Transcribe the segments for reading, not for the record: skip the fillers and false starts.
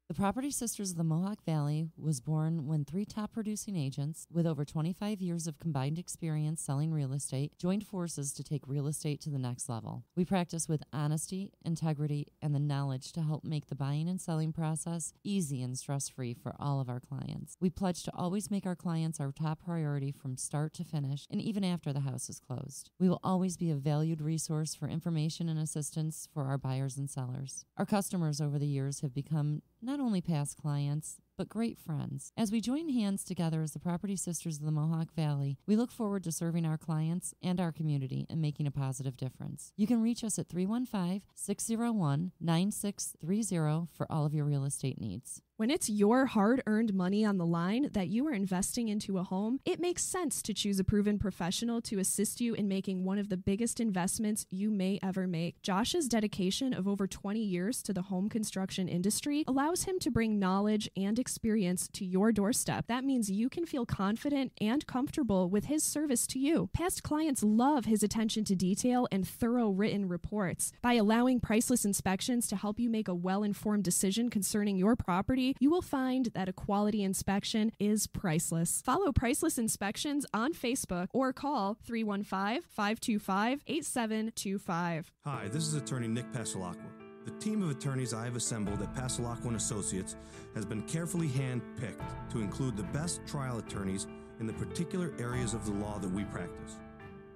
The Property Sisters of the Mohawk Valley was born when 3 top producing agents with over 25 years of combined experience selling real estate joined forces to take real estate to the next level. We practice with honesty, integrity, and the knowledge to help make the buying and selling process easy and stress-free for all of our clients. We pledge to always make our clients our top priority from start to finish and even after the house is closed. We will always be a valued resource for information and assistance for our buyers and sellers. Our customers over the years have become not only past clients, but great friends. As we join hands together as the Property Sisters of the Mohawk Valley, we look forward to serving our clients and our community and making a positive difference. You can reach us at 315-601-9630 for all of your real estate needs. When it's your hard-earned money on the line that you are investing into a home, it makes sense to choose a proven professional to assist you in making one of the biggest investments you may ever make. Josh's dedication of over 20 years to the home construction industry allows him to bring knowledge and experience to your doorstep. That means you can feel confident and comfortable with his service to you. Past clients love his attention to detail and thorough written reports. By allowing Priceless Inspections to help you make a well-informed decision concerning your property, you will find that a quality inspection is priceless. Follow Priceless Inspections on Facebook or call 315-525-8725. Hi, this is attorney Nick Pasalacqua. The team of attorneys I have assembled at Pasalacqua & Associates has been carefully hand-picked to include the best trial attorneys in the particular areas of the law that we practice.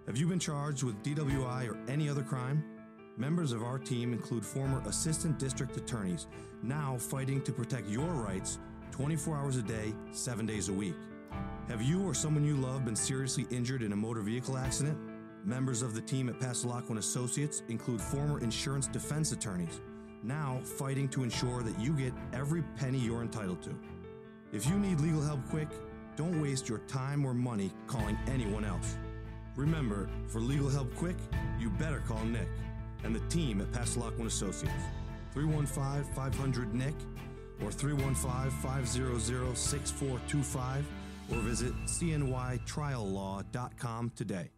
Have you been charged with DWI or any other crime? Members of our team include former assistant district attorneys, now fighting to protect your rights 24 hours a day, 7 days a week. Have you or someone you love been seriously injured in a motor vehicle accident? Members of the team at Pasalacqua & Associates include former insurance defense attorneys, now fighting to ensure that you get every penny you're entitled to. If you need legal help quick, don't waste your time or money calling anyone else. Remember, for legal help quick, you better call Nick and the team at Pasalacqua & Associates. 315-500-NICK or 315-500-6425 or visit cnytriallaw.com today.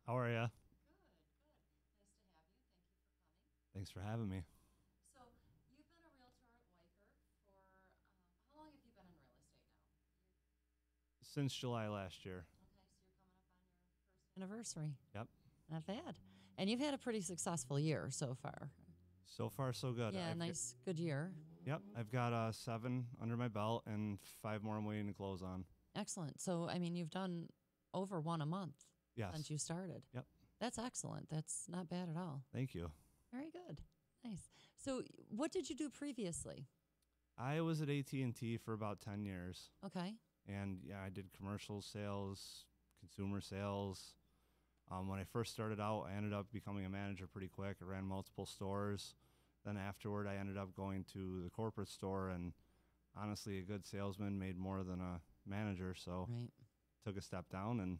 How are ya? Good, good. Nice to have you. Thank you for coming. Thanks for having me. So, you've been a realtor at Weicker for, how long have you been in real estate now? Since July last year. Okay, so you're coming up on your first anniversary. Yep. Not bad. And you've had a pretty successful year so far. So far, so good. Yeah, nice, good year. Yep. I've got 7 under my belt and 5 more I'm waiting to close on. Excellent. So, I mean, you've done over 1 a month. Yes. Since you started. Yep. That's excellent. That's not bad at all. Thank you. Very good. Nice. So what did you do previously? I was at AT&T for about 10 years. Okay. And, yeah, I did commercial sales, consumer sales. When I first started out, I ended up becoming a manager pretty quick. I ran multiple stores. Then afterward, I ended up going to the corporate store. And honestly, a good salesman made more than a manager. So took a step down and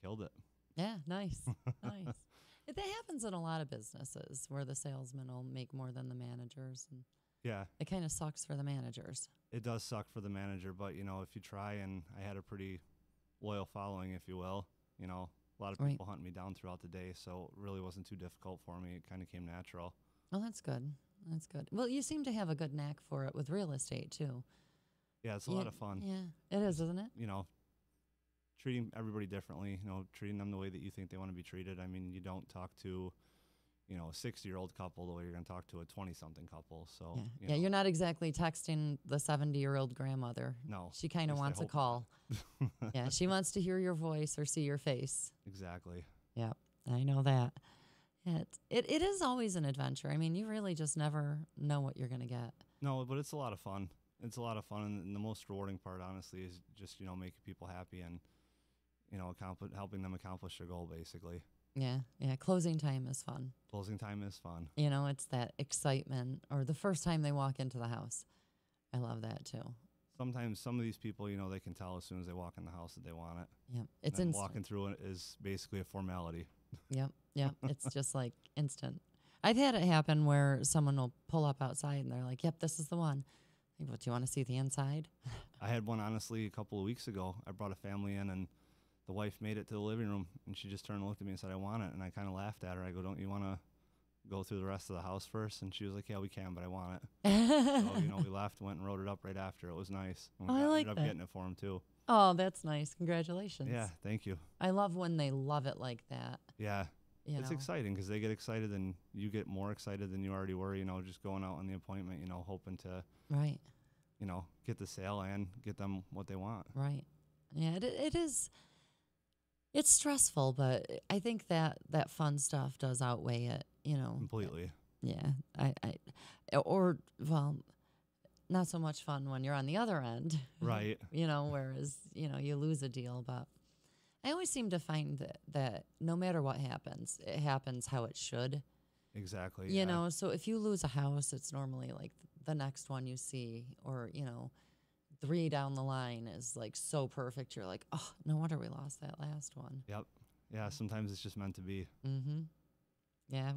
killed it. Yeah, nice. Nice. That happens in a lot of businesses where the salesmen will make more than the managers. And yeah. It kind of sucks for the managers. It does suck for the manager, but, you know, if you try, and I had a pretty loyal following, if you will, you know, a lot of people hunt me down throughout the day, so it really wasn't too difficult for me. It kind of came natural. Well, that's good. That's good. Well, you seem to have a good knack for it with real estate, too. Yeah, it's a lot of fun. Yeah, it is, isn't it? You know, treating everybody differently, you know, treating them the way that you think they want to be treated. I mean, you don't talk to, you know, a 60-year-old couple the way you're going to talk to a 20-something couple. So, yeah, you're not exactly texting the 70-year-old grandmother. No. She kind of wants a call. Yeah, she wants to hear your voice or see your face. Exactly. Yeah, I know that. It is always an adventure. I mean, you really just never know what you're going to get. No, but it's a lot of fun. It's a lot of fun, and the most rewarding part, honestly, is just, making people happy and, helping them accomplish their goal, basically. Yeah, yeah. Closing time is fun. Closing time is fun. It's that excitement, or the first time they walk into the house. I love that too. Sometimes some of these people, they can tell as soon as they walk in the house that they want it. Yep, it's and instant. walking through it is basically a formality. Yep. It's just like instant. I've had it happen where someone will pull up outside and they're like, "Yep, this is the one." Like, "What, do you want to see the inside?" I had one, honestly, a couple of weeks ago. I brought a family in, and the wife made it to the living room, and she just turned and looked at me and said, "I want it." And I kind of laughed at her. I go, "Don't you want to go through the rest of the house first?" And she was like, "Yeah, we can, but I want it." So, we left, went and wrote it up right after. It was nice. And we I like ended that. up getting it for him, too. Oh, that's nice. Congratulations. Yeah, thank you. I love when they love it like that. Yeah. It's know. exciting because they get excited and you get more excited than you already were, just going out on the appointment, hoping to, Right. Get the sale and get them what they want. Right. Yeah, it is. It's stressful, but I think that fun stuff does outweigh it, Completely. Yeah. Well, not so much fun when you're on the other end. Right. Whereas, you lose a deal. But I always seem to find that no matter what happens, it happens how it should. Exactly. You know, so if you lose a house, it's normally like the next one you see, or, 3 down the line is like so perfect. You're like, oh, no wonder we lost that last one. Yep. Yeah, sometimes it's just meant to be. Mm-hmm. Yeah,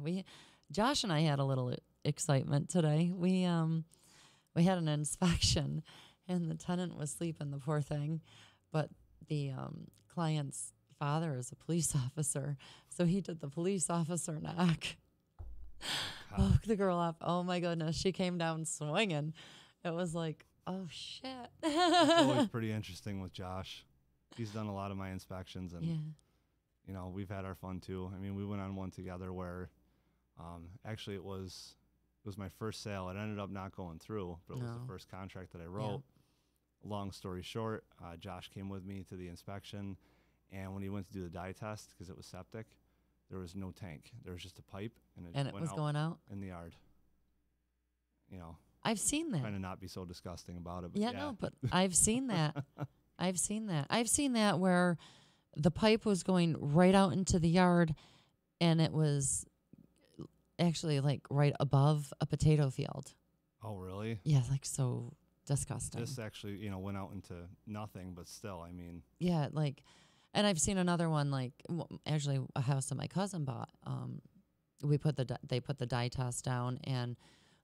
Josh and I had a little excitement today. We had an inspection, and the tenant was sleeping, the poor thing, but the client's father is a police officer, so he did the police officer knock. Woke the girl up. Oh my goodness, she came down swinging. It was like, oh shit. It's always pretty interesting with Josh. He's done a lot of my inspections, and yeah. We've had our fun too. I mean, we went on one together where actually it was my first sale. It ended up not going through, but it was the first contract that I wrote. Yeah. Long story short, Josh came with me to the inspection, and when he went to do the dye test, because it was septic, there was no tank. There was just a pipe, and it was going out in the yard. I've seen that. Trying to not be so disgusting about it. But no, but I've seen that. I've seen that where the pipe was going right out into the yard, and it was actually like right above a potato field. Oh, really? Yeah, like so disgusting. This actually, went out into nothing, but still, I mean. Yeah, like, and I've seen another one, like, actually a house that my cousin bought. They put the dye test down, and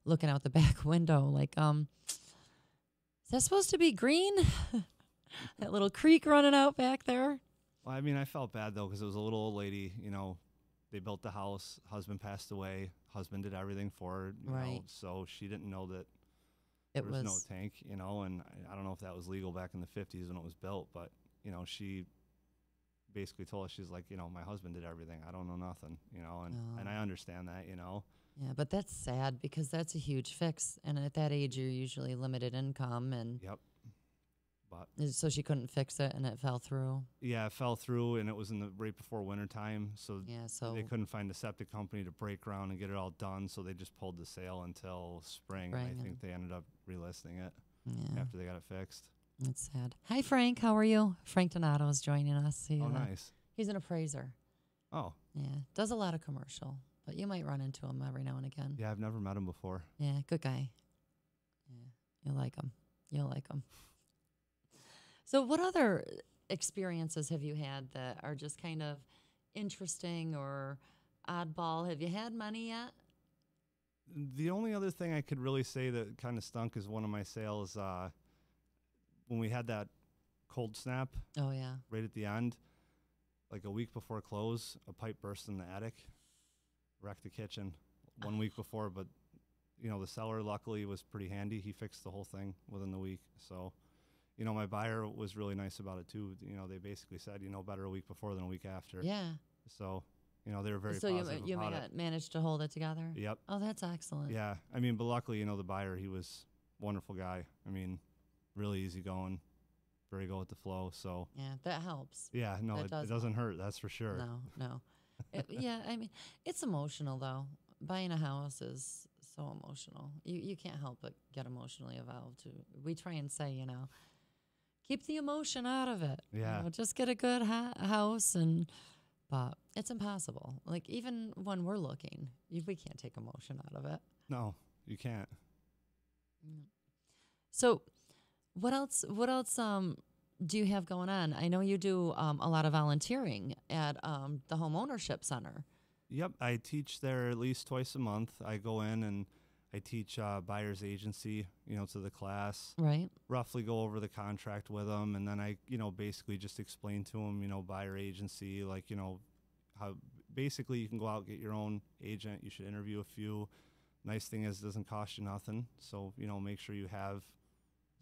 looking out the back window, like, is that supposed to be green? That little creek running out back there. Well, I mean, I felt bad, though, because it was a little old lady. They built the house. Husband passed away. Husband did everything for her. Right. So she didn't know that there was no tank, and I don't know if that was legal back in the 50s when it was built, but, she basically told us, she's like, my husband did everything. I don't know nothing, and I understand that, Yeah, but that's sad because that's a huge fix. And at that age, you're usually limited income. And Yep. But so she couldn't fix it, and it fell through. Yeah, it fell through, and it was right before wintertime. So so they couldn't find a septic company to break ground and get it all done. So they just pulled the sale until spring. And I think they ended up relisting it after they got it fixed. That's sad. Hi, Frank. How are you? Frank Donato is joining us. Nice. He's an appraiser. Oh. Yeah. Does a lot of commercial, but you might run into him every now and again. Yeah, I've never met him before. Yeah, good guy. Yeah, you'll like him. You'll like him. So what other experiences have you had that are just kind of interesting or oddball? Have you had many yet? The only other thing I could really say that kind of stunk is one of my sales when we had that cold snap. Oh, yeah. Right at the end, like a week before close, a pipe burst in the attic, wrecked the kitchen 1 week before. But, the seller luckily was pretty handy. He fixed the whole thing within the week. So, my buyer was really nice about it too. They basically said, better a week before than a week after. Yeah. So, they were very positive So you about it. managed to hold it together? Yep. Oh, that's excellent. Yeah. I mean, but luckily, the buyer, he was a wonderful guy. I mean, really easygoing, very go with the flow. So yeah, that helps. Yeah, no, it doesn't hurt. That's for sure. No. Yeah, I mean, it's emotional though. Buying a house is so emotional. You can't help but get emotionally involved. We try and say, keep the emotion out of it. Yeah. Just get a good house, but it's impossible. Like, even when we're looking, we can't take emotion out of it. No, you can't. So what else do you have going on? I know you do a lot of volunteering at the home ownership center. Yep, I teach there at least twice a month. I go in and I teach buyer's agency, to the class. Right. Roughly go over the contract with them, and then I, basically just explain to them, buyer agency, like, how basically you can go out, get your own agent. You should interview a few. Nice thing is it doesn't cost you nothing. So, make sure you have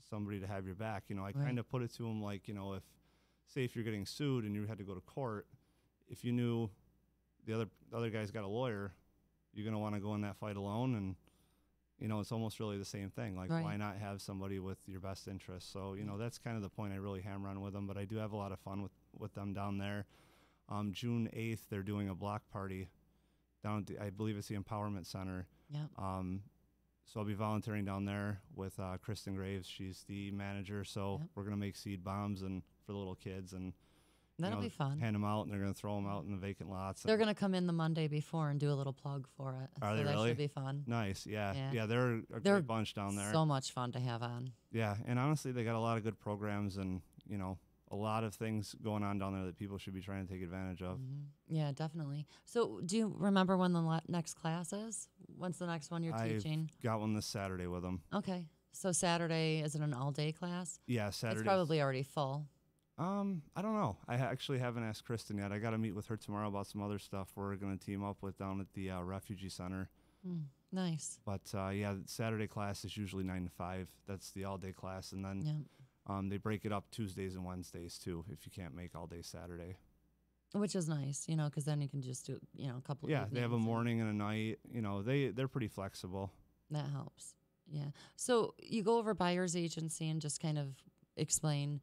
somebody to have your back. I kind of put it to them like, if you're getting sued and you had to go to court, if you knew the other guy's got a lawyer, you're going to want to go in that fight alone. And, it's almost really the same thing. Like, why not have somebody with your best interests? So, that's kind of the point I really hammer on with them. But I do have a lot of fun with them down there. June 8th, they're doing a block party down at I believe it's the Empowerment Center. Yeah. So I'll be volunteering down there with Kristen Graves. She's the manager. So we're going to make seed bombs and for the little kids, and that'll be fun. Hand them out, and they're going to throw them out in the vacant lots. They're going to come in the Monday before and do a little plug for it. Are they that really? Should be fun. Nice. Yeah. They're a great bunch down there. So much fun to have on. Yeah, and honestly, they got a lot of good programs, and a lot of things going on down there that people should be trying to take advantage of. Mm-hmm. Yeah, definitely. So do you remember when the next class is? When's the next one you're teaching? I've got one this Saturday with them. Okay. So Saturday, is it an all-day class? Yeah, Saturday. It's probably already full. I don't know. I actually haven't asked Kristen yet. I got to meet with her tomorrow about some other stuff we're going to team up with down at the refugee center. Nice. But, Saturday class is usually 9 to 5. That's the all-day class. And then they break it up Tuesdays and Wednesdays, too, if you can't make all-day Saturday. Which is nice, because then you can just do, a couple of Yeah, they have a morning and a night. They're pretty flexible. That helps. Yeah. So you go over buyer's agency and just kind of explain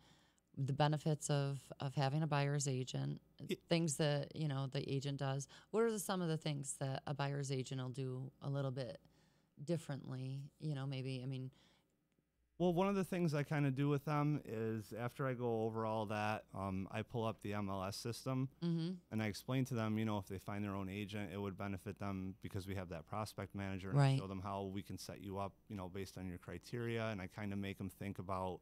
the benefits of having a buyer's agent, things that, the agent does. What are some of the things that a buyer's agent will do a little bit differently? Well, one of the things I kind of do with them is after I go over all that, I pull up the MLS system and I explain to them, if they find their own agent, it would benefit them because we have that prospect manager, and I show them how we can set you up, based on your criteria. And I kind of make them think about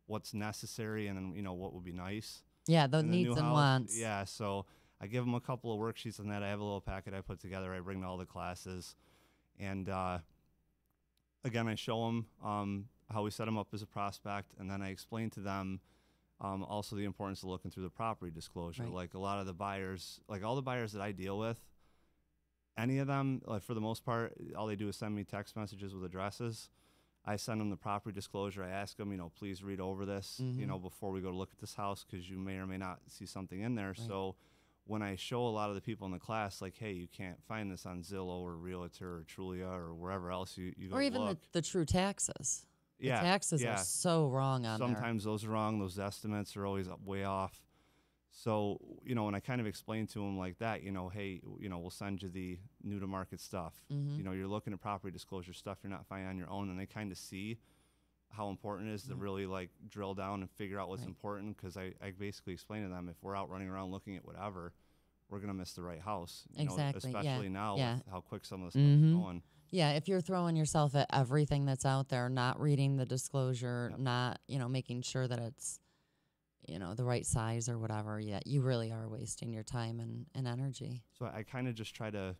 what's necessary and what would be nice. Yeah, the needs and wants. Yeah, so I give them a couple of worksheets on that. I have a little packet I put together. I bring to all the classes. And again, I show them how we set them up as a prospect, and then I explain to them also the importance of looking through the property disclosure. Right. Like a lot of the buyers, like all the buyers that I deal with, any of them, like for the most part, all they do is send me text messages with addresses. I send them the property disclosure. I ask them, please read over this, before we go to look at this house, because you may or may not see something in there. Right. So when I show a lot of the people in the class, like, hey, you can't find this on Zillow or Realtor or Trulia or wherever else you go, or even look. The true taxes. Yeah, the taxes are so wrong on there. Sometimes those are wrong. Those estimates are always way off. So, when I kind of explain to them like that, hey, we'll send you the new to market stuff. You're looking at property disclosure stuff you're not finding on your own, and they kind of see how important it is to really like drill down and figure out what's important, because I basically explain to them, if we're out running around looking at whatever, we're going to miss the right house. Exactly. Especially now with how quick some of the stuff is going. Yeah, if you're throwing yourself at everything that's out there, not reading the disclosure, not, making sure that it's, the right size or whatever, you really are wasting your time and energy. So I kind of just try to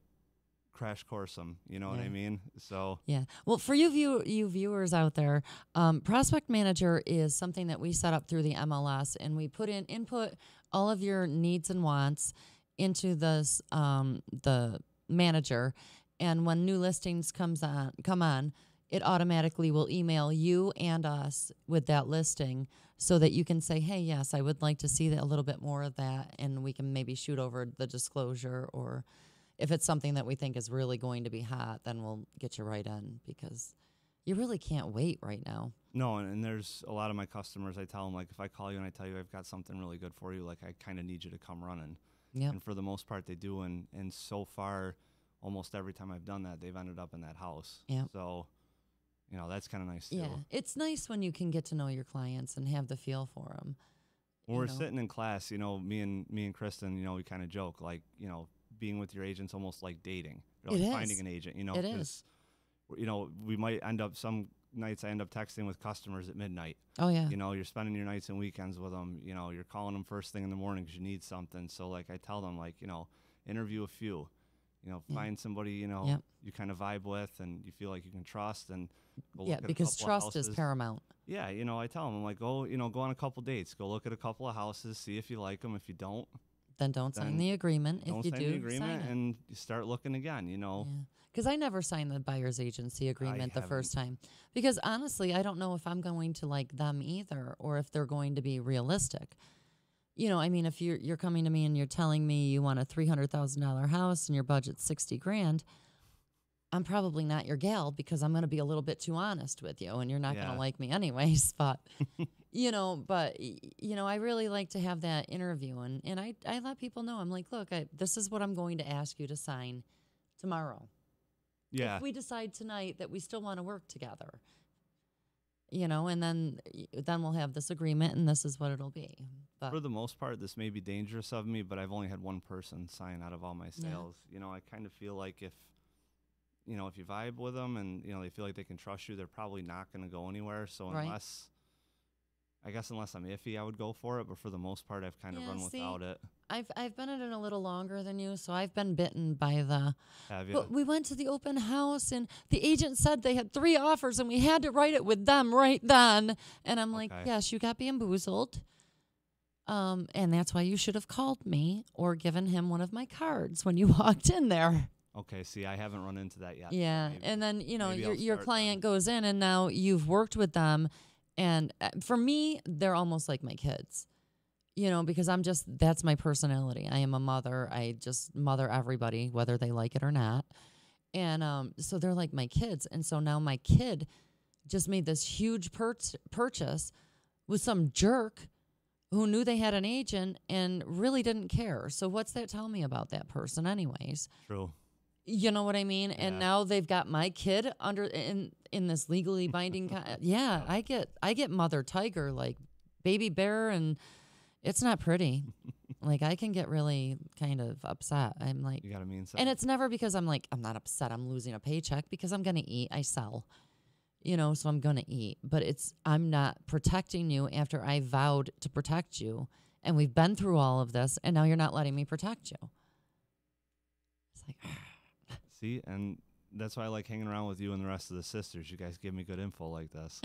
crash course them, you know what I mean? So yeah. Well, for you viewers out there, Prospect Manager is something that we set up through the MLS, and we input all of your needs and wants into this the manager, and when new listings come on, it automatically will email you and us with that listing, so that you can say, hey, yes, I would like to see a little bit more of that, and we can maybe shoot over the disclosure, or if it's something that we think is really going to be hot, then we'll get you right in, because you really can't wait right now. No, and there's a lot of my customers, I tell them, like, if I call you and I tell you I've got something really good for you, like, I kind of need you to come running. Yep. And for the most part, they do. And so far, almost every time I've done that, they've ended up in that house. Yeah. So, you know, that's kind of nice too. Yeah, it's nice when you can get to know your clients and have the feel for them. When we're sitting in class, you know, me and Kristen, you know, we kind of joke, like, you know, being with your agent's almost like dating. Or like finding an agent, you know. It is. You know, we might end up, some nights I end up texting with customers at midnight. Oh, yeah. You know, you're spending your nights and weekends with them. You know, you're calling them first thing in the morning because you need something. So, like, I tell them, like, you know, interview a few. You know, find somebody, you know, you kind of vibe with and you feel like you can trust. And go look at because trust is paramount. Yeah, you know, I tell them, I'm like, go on a couple dates. Go look at a couple of houses, see if you like them. If you don't, then don't sign the agreement. If you do, sign the agreement and you start looking again, you know. Because I never signed the buyer's agency agreement the first time. Because honestly, I don't know if I'm going to like them either or if they're going to be realistic. You know, I mean, if you're coming to me and you're telling me you want a $300,000 house and your budget's $60,000, I'm probably not your gal because I'm going to be a little bit too honest with you and you're not going to like me anyways. But, you know, I really like to have that interview. And I let people know, I'm like, look, this is what I'm going to ask you to sign tomorrow. Yeah. If we decide tonight that we still want to work together, you know, and then we'll have this agreement and this is what it'll be. But for the most part, this may be dangerous of me, but I've only had one person sign out of all my sales. You know, I kind of feel like if you vibe with them and, you know, they feel like they can trust you, they're probably not going to go anywhere. So unless I'm iffy, I would go for it. But for the most part, I've kind of run without it. I've been in it a little longer than you, so I've been bitten by the. Have you? But we went to the open house, and the agent said they had 3 offers, and we had to write it with them right then. And I'm like, yes, you got bamboozled. And that's why you should have called me or given him one of my cards when you walked in there. Okay, see, I haven't run into that yet. Yeah, and then, you know, your client goes in, and now you've worked with them. And for me, they're almost like my kids, you know, because that's my personality. I am a mother. I just mother everybody, whether they like it or not. And so they're like my kids. And so now my kid just made this huge purchase with some jerk who knew they had an agent and really didn't care. So what's that tell me about that person anyways? True. You know what I mean? Yeah. And now they've got my kid under in this legally binding. I get mother tiger, like baby bear, and it's not pretty. Like I can get really kind of upset. I'm like, you gotta mean something. And it's never because I'm not upset. I'm losing a paycheck because I'm gonna eat. I sell, you know, so I'm gonna eat. But I'm not protecting you after I vowed to protect you, and we've been through all of this, and now you're not letting me protect you. It's like. See, and that's why I like hanging around with you and the rest of the sisters. You guys give me good info like this.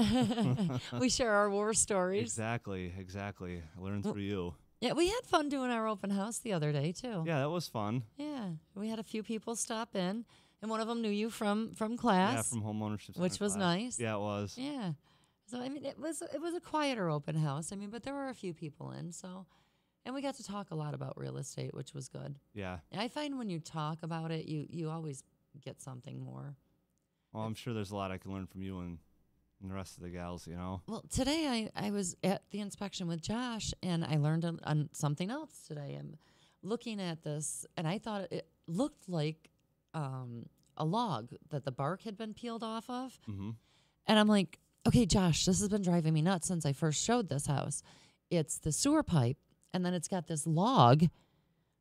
We share our war stories. Exactly. I learned through you. Yeah, we had fun doing our open house the other day, too. Yeah, that was fun. Yeah, we had a few people stop in, and one of them knew you from class. Yeah, from homeownership. Which was nice. Yeah, it was. Yeah. So, I mean, it was a quieter open house. I mean, but there were a few people in, so... And we got to talk a lot about real estate, which was good. Yeah. I find when you talk about it, you always get something more. Well, I'm sure there's a lot I can learn from you and the rest of the gals, you know. Well, today I was at the inspection with Josh, and I learned on something else today. I'm looking at this, and I thought it looked like a log that the bark had been peeled off of. Mm-hmm. And I'm like, okay, Josh, this has been driving me nuts since I first showed this house. It's the sewer pipe. And then it's got this log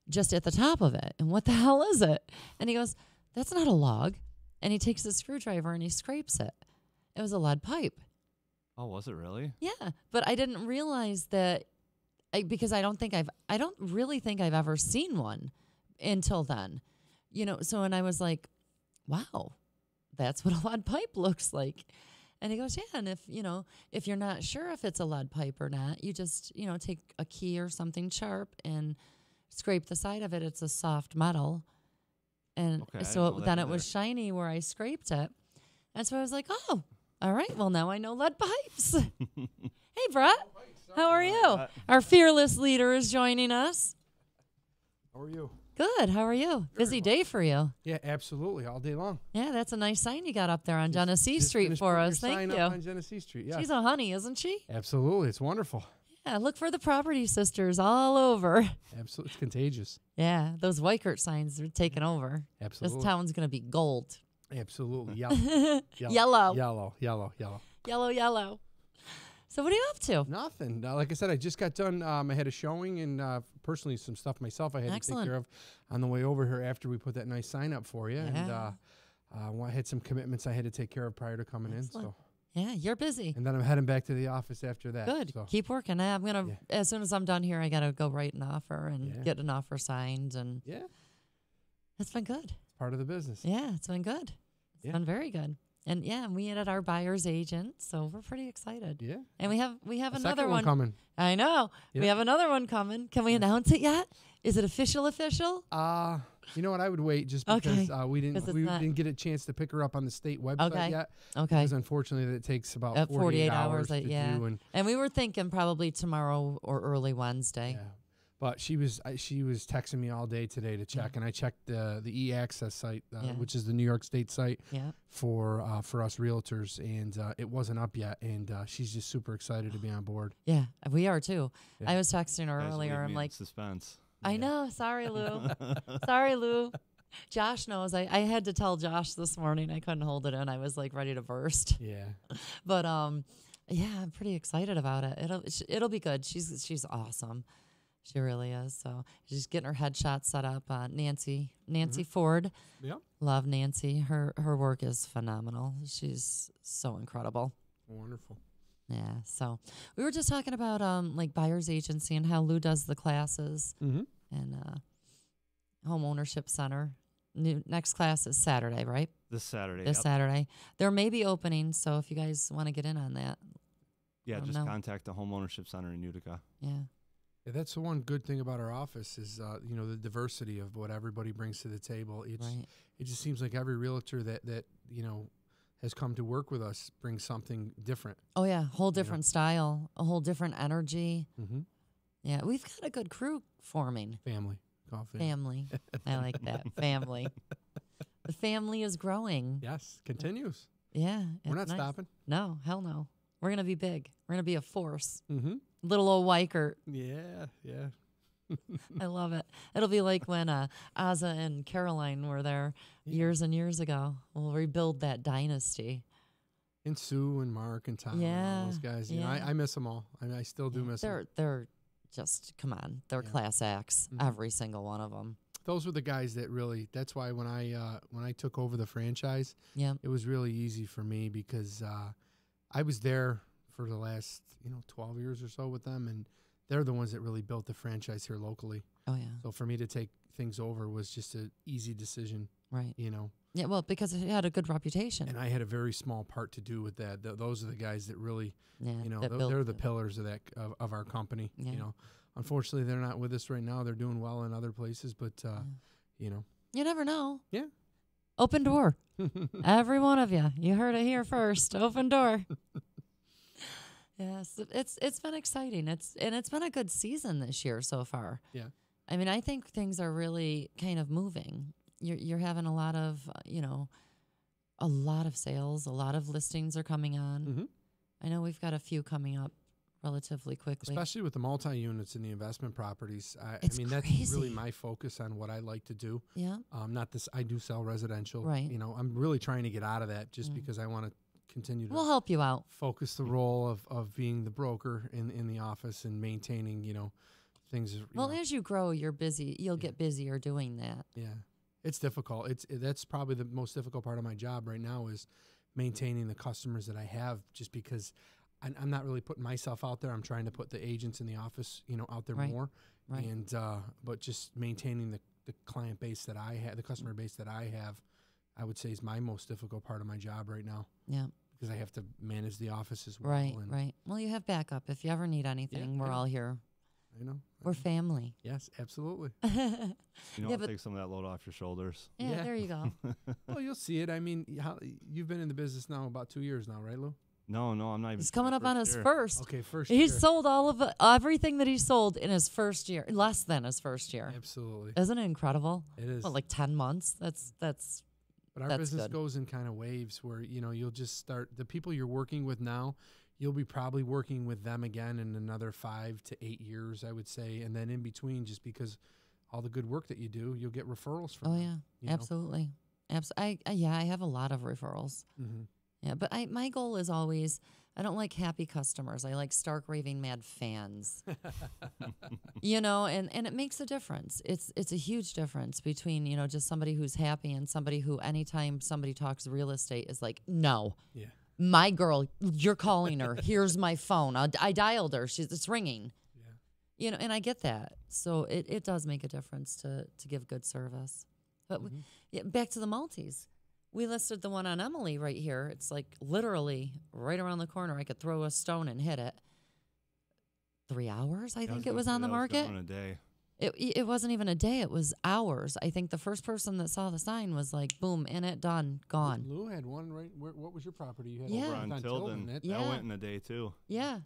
just at the top of it. And what the hell is it? And he goes, that's not a log. And he takes a screwdriver and he scrapes it. It was a lead pipe. Oh, was it really? Yeah. But I didn't realize that because I don't really think I've ever seen one until then. You know, so and I was like, wow, that's what a lead pipe looks like. And he goes, yeah, and if you're not sure if it's a lead pipe or not, you just, take a key or something sharp and scrape the side of it. It's a soft metal. And so then it was shiny where I scraped it. And so I was like, oh, all right, well, now I know lead pipes. Hey, Brett, how are you? Our fearless leader is joining us. How are you? Good. How are you? Busy day for you. Yeah, absolutely. All day long. Yeah, that's a nice sign you got up there on Genesee Street for us. Thank you. On Genesee Street. Yeah. She's a honey, isn't she? Absolutely. It's wonderful. Yeah, look for the Property Sisters all over. Absolutely. It's contagious. Yeah, those Weichert signs are taking over. Absolutely. This town's going to be gold. Absolutely. Yellow. Yellow. Yellow. So what are you up to? Nothing. Like I said, I just got done. I had a showing and personally some stuff myself I had to take care of on the way over here after we put that nice sign up for you. Yeah. And I had some commitments I had to take care of prior to coming in. So. Yeah, you're busy. And then I'm heading back to the office after that. Good. So. Keep working. I'm going to, as soon as I'm done here, I got to go write an offer and get an offer signed. And it's been good. It's part of the business. Yeah, it's been good. It's been very good. And we added our buyer's agent, so we're pretty excited. Yeah. And we have another second one coming. I know. Yeah. We have another one coming. Can we announce it yet? Is it official? You know what? I would wait just because we didn't get a chance to pick her up on the state website yet. Okay. Because unfortunately, it takes about 48 hours to do. And we were thinking probably tomorrow or early Wednesday. Yeah. But she was texting me all day today to check, and I checked the e-access site, which is the New York State site for us realtors, and it wasn't up yet, and she's just super excited to be on board. Yeah, we are too. Yeah. I was texting her earlier. I'm like, suspense. I know. Sorry, Lou. Sorry, Lou. Josh knows. I had to tell Josh this morning. I couldn't hold it in. I was like ready to burst. Yeah. But yeah, I'm pretty excited about it. It'll be good. She's awesome. She really is. So she's getting her headshot set up. Nancy Ford. Yeah. Love Nancy. Her work is phenomenal. She's so incredible. Wonderful. Yeah. So we were just talking about like buyer's agency and how Lou does the classes and home ownership center. Next class is Saturday, right? This Saturday. This Saturday. There may be openings, so if you guys want to get in on that. Yeah, just contact the home ownership center in Utica. Yeah. Yeah, that's the one good thing about our office is, the diversity of what everybody brings to the table. It just seems like every realtor that has come to work with us brings something different. Oh, yeah. Whole different style, a whole different energy. Mm-hmm. Yeah, we've got a good crew forming. Family. Family. I like that. Family. The family is growing. Yes, continues. Yeah. We're not stopping. No, hell no. We're going to be big. We're going to be a force. Mm-hmm. Little old Weichert. Yeah. I love it. It'll be like when Ozza and Caroline were there years and years ago. We'll rebuild that dynasty. And Sue and Mark and Tom and all those guys. You know, I miss them all. I still do miss them. They're just, come on. They're class acts, every single one of them. Those were the guys that really, that's why when I took over the franchise, it was really easy for me because I was there for the last 12 years or so with them, and they're the ones that really built the franchise here locally. Oh yeah. So for me to take things over was just an easy decision. Right. Yeah, well, because it had a good reputation. And I had a very small part to do with that. Those are the guys that really, that they're the pillars of that of our company. Yeah. Unfortunately, they're not with us right now. They're doing well in other places, but you never know. Yeah. Open door. Every one of you. You heard it here first. Open door. Yes, it's been exciting. It's been a good season this year so far. Yeah. I mean, I think things are really kind of moving. You're having a lot of, a lot of sales, a lot of listings are coming on. Mm-hmm. I know we've got a few coming up relatively quickly. Especially with the multi-units and the investment properties. It's that's crazy. really my focus on what I like to do. Yeah. I do sell residential. Right. I'm really trying to get out of that just because I want to continue to we'll help you out. Focus the role of being the broker in the office and maintaining, things. As you grow, you're busy. You'll get busier doing that. Yeah. It's difficult. That's probably the most difficult part of my job right now is maintaining the customers that I have just because I'm not really putting myself out there. I'm trying to put the agents in the office, out there more. Right. And but just maintaining the client base that I have, the customer base that I have, I would say is my most difficult part of my job right now. Yeah. Because I have to manage the office as well. Right. Well, you have backup. If you ever need anything, we're all here. I know. We're family. Yes, absolutely. I'll take some of that load off your shoulders. Yeah, there you go. Well, you'll see it. I mean, you've been in the business now about 2 years now, right, Lou? No, I'm not even. He's coming up on his first. Okay, first year. He's sold all of everything that he sold in his first year, less than his first year. Absolutely. Isn't it incredible? It is. Well, like 10 months. That's. But our business goes in kind of waves where, you'll just start, the people you're working with now, you'll be probably working with them again in another 5 to 8 years, I would say. And then in between, just because all the good work that you do, you'll get referrals from them. Yeah, you know? absolutely. I have a lot of referrals. Mm-hmm. Yeah, but my goal is always, I don't like happy customers. I like stark raving mad fans. And it makes a difference. It's a huge difference between, just somebody who's happy and somebody who anytime somebody talks real estate is like, no. Yeah. My girl, you're calling her. Here's my phone. I dialed her. It's ringing. Yeah. And I get that. So it does make a difference to give good service. But back to the multis. We listed the one on Emily right here. It's like literally right around the corner. I could throw a stone and hit it. 3 hours, I think it was on the market. In a day. It wasn't even a day. It was hours. I think the first person that saw the sign was like, boom, in it, done, gone. Lou had one, right? What was your property? You had Yeah. Over on Tilden. That went in a day, too. Yeah.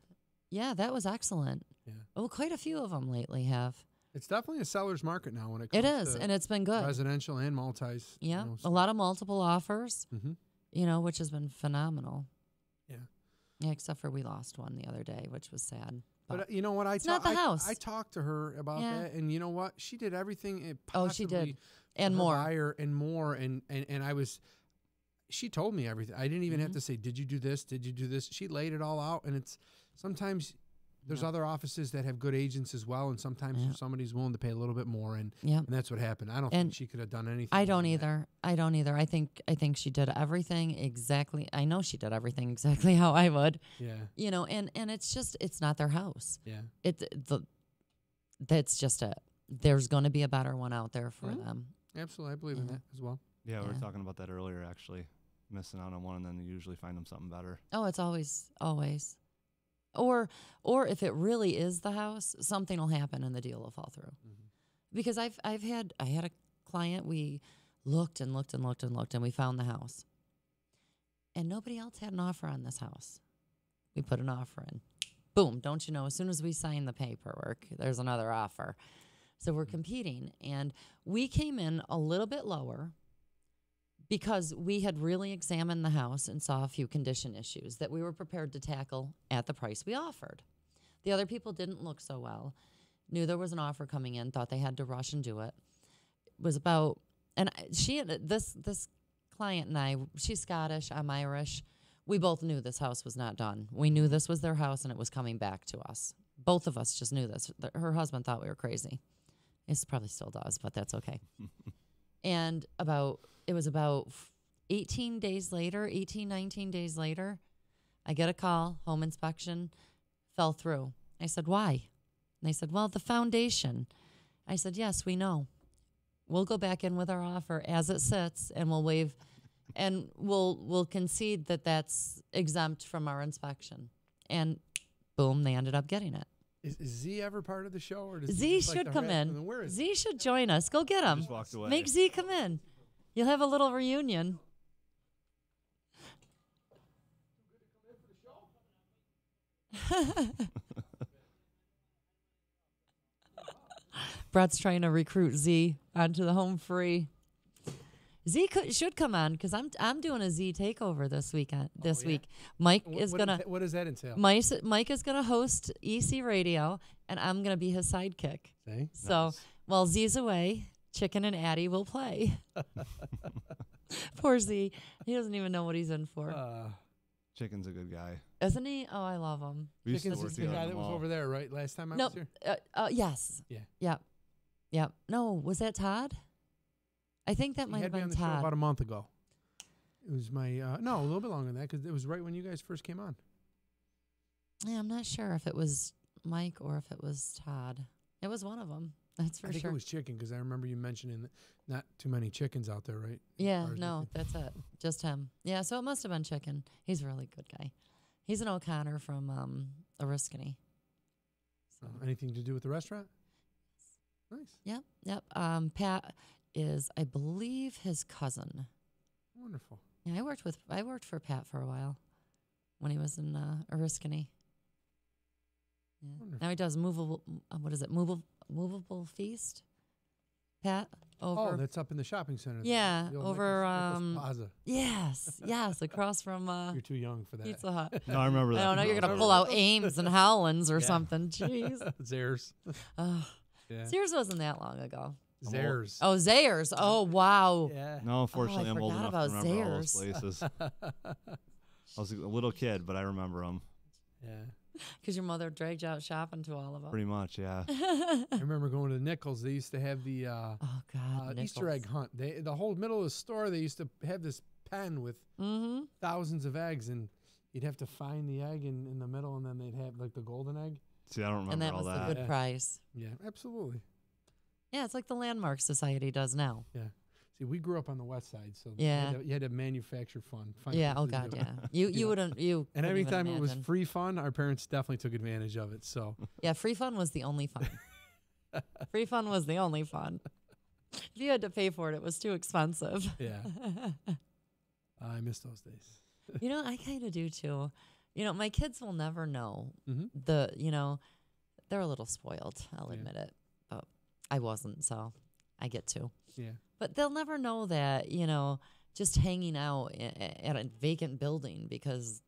Yeah, that was excellent. Yeah. Well, quite a few of them lately have. It's definitely a seller's market now when it comes It is, to and it's been good. residential and multis. Yeah, a lot of multiple offers, Mm-hmm. which has been phenomenal. Yeah. Yeah, except for we lost one the other day, which was sad. But you know what? It's not the house. I talked to her about that, and you know what? She did everything it Oh, possibly she did. for And her more. buyer and more, and I was. She told me everything. I didn't even have to say, "Did you do this? Did you do this?" She laid it all out, and it's sometimes there's other offices that have good agents as well, and sometimes if somebody's willing to pay a little bit more, and that's what happened. I don't think she could have done anything. I don't either. I don't either. I think she did everything exactly. I know she did everything exactly how I would. Yeah. And it's just it's not their house. Yeah. That's just it. There's going to be a better one out there for them. Absolutely, I believe in that as well. Yeah, we were talking about that earlier, actually. Missing out on one, and then you usually find them something better. Oh, it's always. Or if it really is the house, something will happen and the deal will fall through. Mm-hmm. Because I had a client, we looked and looked and looked and looked, and we found the house. And nobody else had an offer on this house. We put an offer in. Boom, don't you know, as soon as we sign the paperwork, there's another offer. So we're competing, and we came in a little bit lower because we had really examined the house and saw a few condition issues that we were prepared to tackle at the price we offered. The other people didn't look so well, knew there was an offer coming in, thought they had to rush and do it. It was about, and this client and I, she's Scottish, I'm Irish. We both knew this house was not done. We knew this was their house and it was coming back to us. Both of us just knew this. Her husband thought we were crazy. It probably still does, but that's okay. And it was about 19 days later, I get a call, home inspection, fell through. I said, why? And they said, well, the foundation. I said, yes, we know. We'll go back in with our offer as it sits, and we'll waive, and we'll concede that that's exempt from our inspection. And boom, they ended up getting it. Is Z ever part of the show? Or does Z should come in. Where is Z should join us. Go get him. Just walked away. Make Z come in. You'll have a little reunion. Brett's trying to recruit Z onto the home free. Z should come on because I'm doing a Z takeover this weekend. Week, Mike is gonna. What does that entail? Mike is gonna host EC Radio, and I'm gonna be his sidekick. See? So Nice. while Z's away, Chicken and Addie will play. Poor Z, he doesn't even know what he's in for, Chicken's a good guy. isn't he? Oh, I love him. We used to Chicken's work is the together guy at that the was mall. over there, right? Last time I No, was here? yes. Yeah. Yep. No, was that Todd? I think that He might had have me been on the show Todd. about a month ago. It was my, no, a little bit longer than that because it was right when you guys first came on. Yeah, I'm not sure if it was Mike or if it was Todd. It was one of them. That's for I think sure. it was chicken because I remember you mentioning that not too many chickens out there, right? Yeah, As far as no, that's it. Just him. Yeah, so it must have been Chicken. He's a really good guy. He's an O'Connor from Oriskany. Anything to do with the restaurant? Nice. Yep. Pat is, I believe, his cousin. Wonderful. Yeah, I worked for Pat for a while when he was in Oriskany. Yeah. Wonderful. Now he does movable. What is it? Movable feast. Pat. over. Oh, that's up in the shopping center. Yeah, The old over, Nichols Plaza. Yes, across from You're too young for that. Pizza Hut. No, I remember that. I don't know. You're gonna pull out Ames and Howlands or something. Jeez. Zayres. Yeah. Sears wasn't that long ago. Zayres. Oh, Zayres. Oh, wow. Yeah. No, unfortunately, I I'm old forgot enough to about remember all those Zayres. places. I was a little kid, but I remember them Yeah. Because your mother dragged you out shopping to all of them. pretty much. Yeah. I remember going to Nichols. They used to have the Oh, God. Easter egg hunt. The whole middle of the store, they used to have this pen with thousands of eggs, and you'd have to find the egg in the middle, and then they'd have like the golden egg. See, I don't remember And that all was that. the good prize. Yeah, absolutely. Yeah, it's like the Landmark Society does now. Yeah. See, we grew up on the west side, so Yeah. you had to manufacture fun. Find Yeah. Oh, places to God. do it. Yeah. You wouldn't. You. And couldn't every even time it was imagine. free fun, our parents definitely took advantage of it. So Yeah, free fun was the only fun. Free fun was the only fun. If you had to pay for it, it was too expensive. yeah, I miss those days. You know, I kind of do too. You know, my kids will never know Mm-hmm. they're a little spoiled. I'll Yeah. admit it, but I wasn't, so I get to. Yeah. But they'll never know that, just hanging out at a vacant building because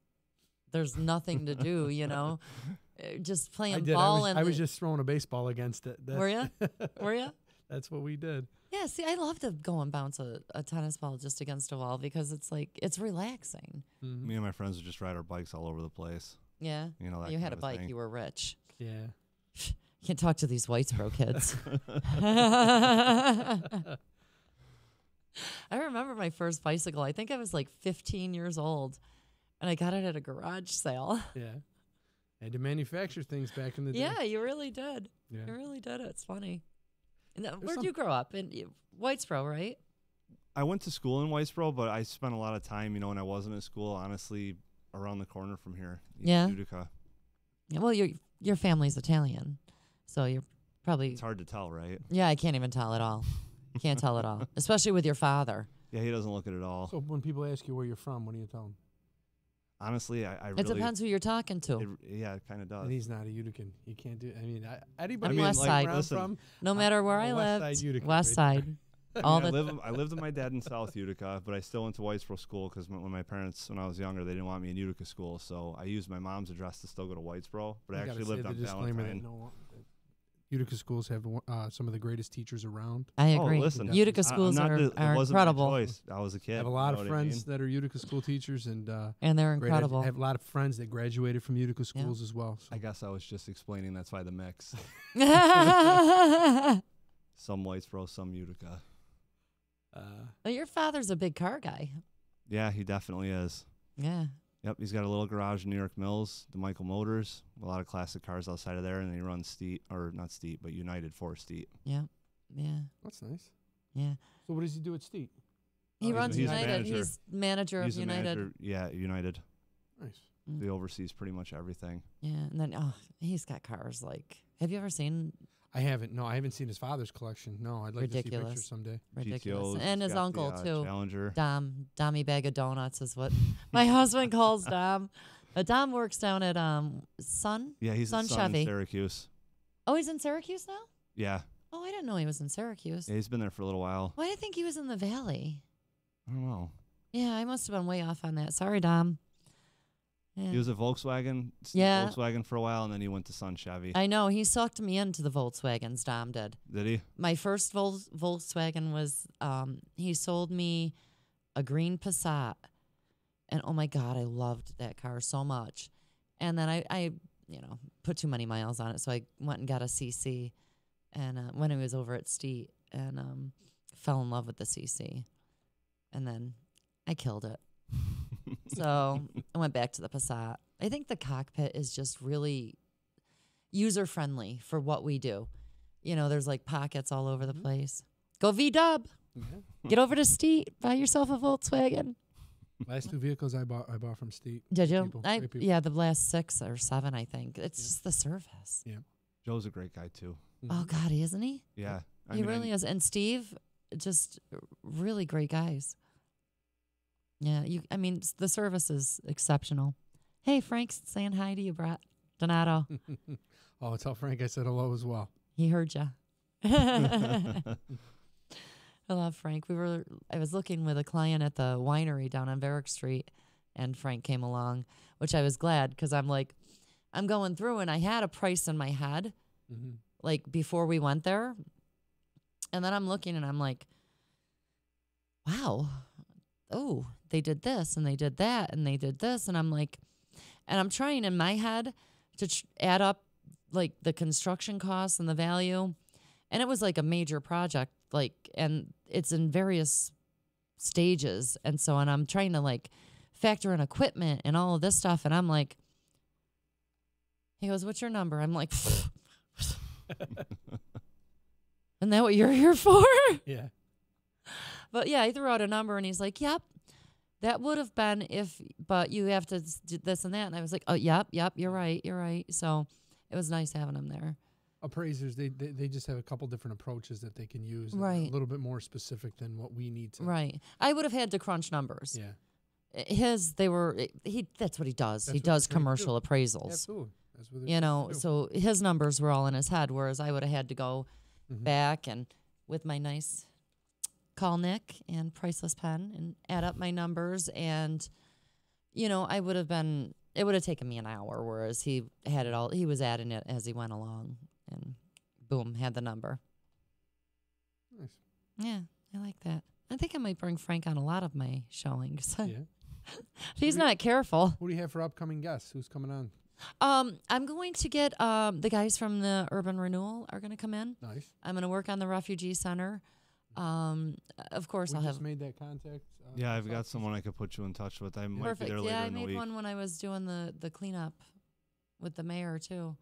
there's nothing to do, just I playing did. ball. I was just throwing a baseball against it. Were you? Were you? That's what we did. Yeah, see, I love to go and bounce a tennis ball just against a wall because it's relaxing. Mm-hmm. Me and my friends would just ride our bikes all over the place. Yeah. You know, that You had kind a of bike, thing. you were rich. Yeah. You can't talk to these Whitesboro kids. I remember my first bicycle. I think I was like 15 years old, and I got it at a garage sale. Yeah. Had to manufacture things back in the day. Yeah, you really did. Yeah. You really did. It's funny. And where'd some- you grow up? In Whitesboro, right? I went to school in Whitesboro, but I spent a lot of time, when I wasn't at school, honestly, around the corner from here. East Yeah. Utica. Yeah, well, your family's Italian, so you're probably. It's hard to tell, right? Yeah, I can't even tell at all. Can't tell at all, especially with your father. Yeah, he doesn't look it at all. So when people ask you where you're from, what do you tell them? Honestly, I It really... depends who you're talking to. Yeah, it kind of does. And he's not a Utican. You can't do. Anybody I'm West where Side. I'm Listen, from, No matter where I'm I a West lived, Side Utica, West right? Side. All I the lived with my dad in South Utica, but I still went to Whitesboro school because when my parents, when I was younger, they didn't want me in Utica school. So I used my mom's address to still go to Whitesboro, but I You gotta actually say lived the on disclaimer that Valentine. Utica schools have some of the greatest teachers around. I Oh, agree. listen, Utica I'm schools not are it wasn't my incredible, choice. I was a kid. I have a you lot know of what I friends mean? that are Utica school teachers and and they're great incredible. I have a lot of friends that graduated from Utica schools as well. So. I guess I was just explaining that's why the mix. Well, Some Whitesboro, some Utica. your father's a big car guy. Yeah, he definitely is. Yeah. Yep, he's got a little garage in New York Mills, DeMichelle Motors, a lot of classic cars outside of there, and he runs United for Steet. Yeah. Yeah. That's nice. Yeah. So what does he do at Steet? He runs he's United. manager. He's manager He's of the United. manager, yeah, United. Nice. He oversees pretty much everything. Yeah. And then he's got cars like. Have you ever seen I haven't. No, I haven't seen his father's collection. No, I'd like to see Ridiculous. pictures someday. ridiculous? GTOs, And he's his got uncle the, too. Challenger. Dommy Bag of Donuts is what my husband calls Dom. Dom works down at Sun. Yeah, he's Sun the son Chevy. in Syracuse. Oh, he's in Syracuse now? Yeah. Oh, I didn't know he was in Syracuse. Yeah, he's been there for a little while. Why did I think he was in the Valley? I don't know. Yeah, I must have been way off on that. Sorry, Dom. Yeah. He was at Volkswagen, Yeah. Volkswagen for a while, and then he went to Sun Chevy. I know. He sucked me into the Volkswagens, Dom did. Did he? My first Volkswagen was, he sold me a green Passat. And oh my God, I loved that car so much. And then I put too many miles on it. So I went and got a CC. And when I was over at Steet and fell in love with the CC. And then I killed it. So I went back to the Passat. I think the cockpit is just really user-friendly for what we do. There's like pockets all over the place. Go V-Dub. Yeah. Get over to Steet. Buy yourself a Volkswagen. Last two vehicles I bought from Steet. Did you? People, great people. Yeah, the last 6 or 7, I think. It's just the service. Yeah. Joe's a great guy, too. Oh, God, isn't he? Yeah. He really is. And Steve, just really great guys. Yeah, the service is exceptional. Hey, Frank's saying hi to you, Brett Donato. Oh, tell Frank I said hello as well. He heard you. I love Frank. I was looking with a client at the winery down on Varick Street, and Frank came along, which I was glad because I'm like, I'm going through and I had a price in my head, like before we went there. And then I'm looking and I'm like, wow, oh, they did this and they did that and they did this. And I'm like, and I'm trying in my head to add up like the construction costs and the value. And it was like a major project, like, and it's in various stages. And so, and I'm trying to like factor in equipment and all of this stuff. And I'm like, he goes, what's your number? I'm like, isn't that what you're here for? Yeah. But yeah, he threw out a number and he's like, yep, that would have been but you have to do this and that. And I was like, oh, yep, you're right. So it was nice having him there. Appraisers, they just have a couple different approaches that they can use. Right. A little bit more specific than what we need to. Right. I would have had to crunch numbers. Yeah. That's what he does. He does commercial appraisals. Absolutely. That's what you know, so his numbers were all in his head, whereas I would have had to go back and with my nice call Nick and Priceless pen and add up my numbers. And, you know, it would have taken me an hour, whereas he had it all. He was adding it as he went along and boom, had the number. Nice. Yeah, I like that. I think I might bring Frank on a lot of my showings. Yeah. He's not careful. Who do you have for upcoming guests? Who's coming on? I'm going to get the guys from the Urban Renewal are going to come in. Nice. I'm going to work on the refugee center. Of course, We I'll just have. made that contact. Yeah, I've got someone I could put you in touch with. I might be Perfect. there later Yeah, I in the made week. one when I was doing the cleanup with the mayor too,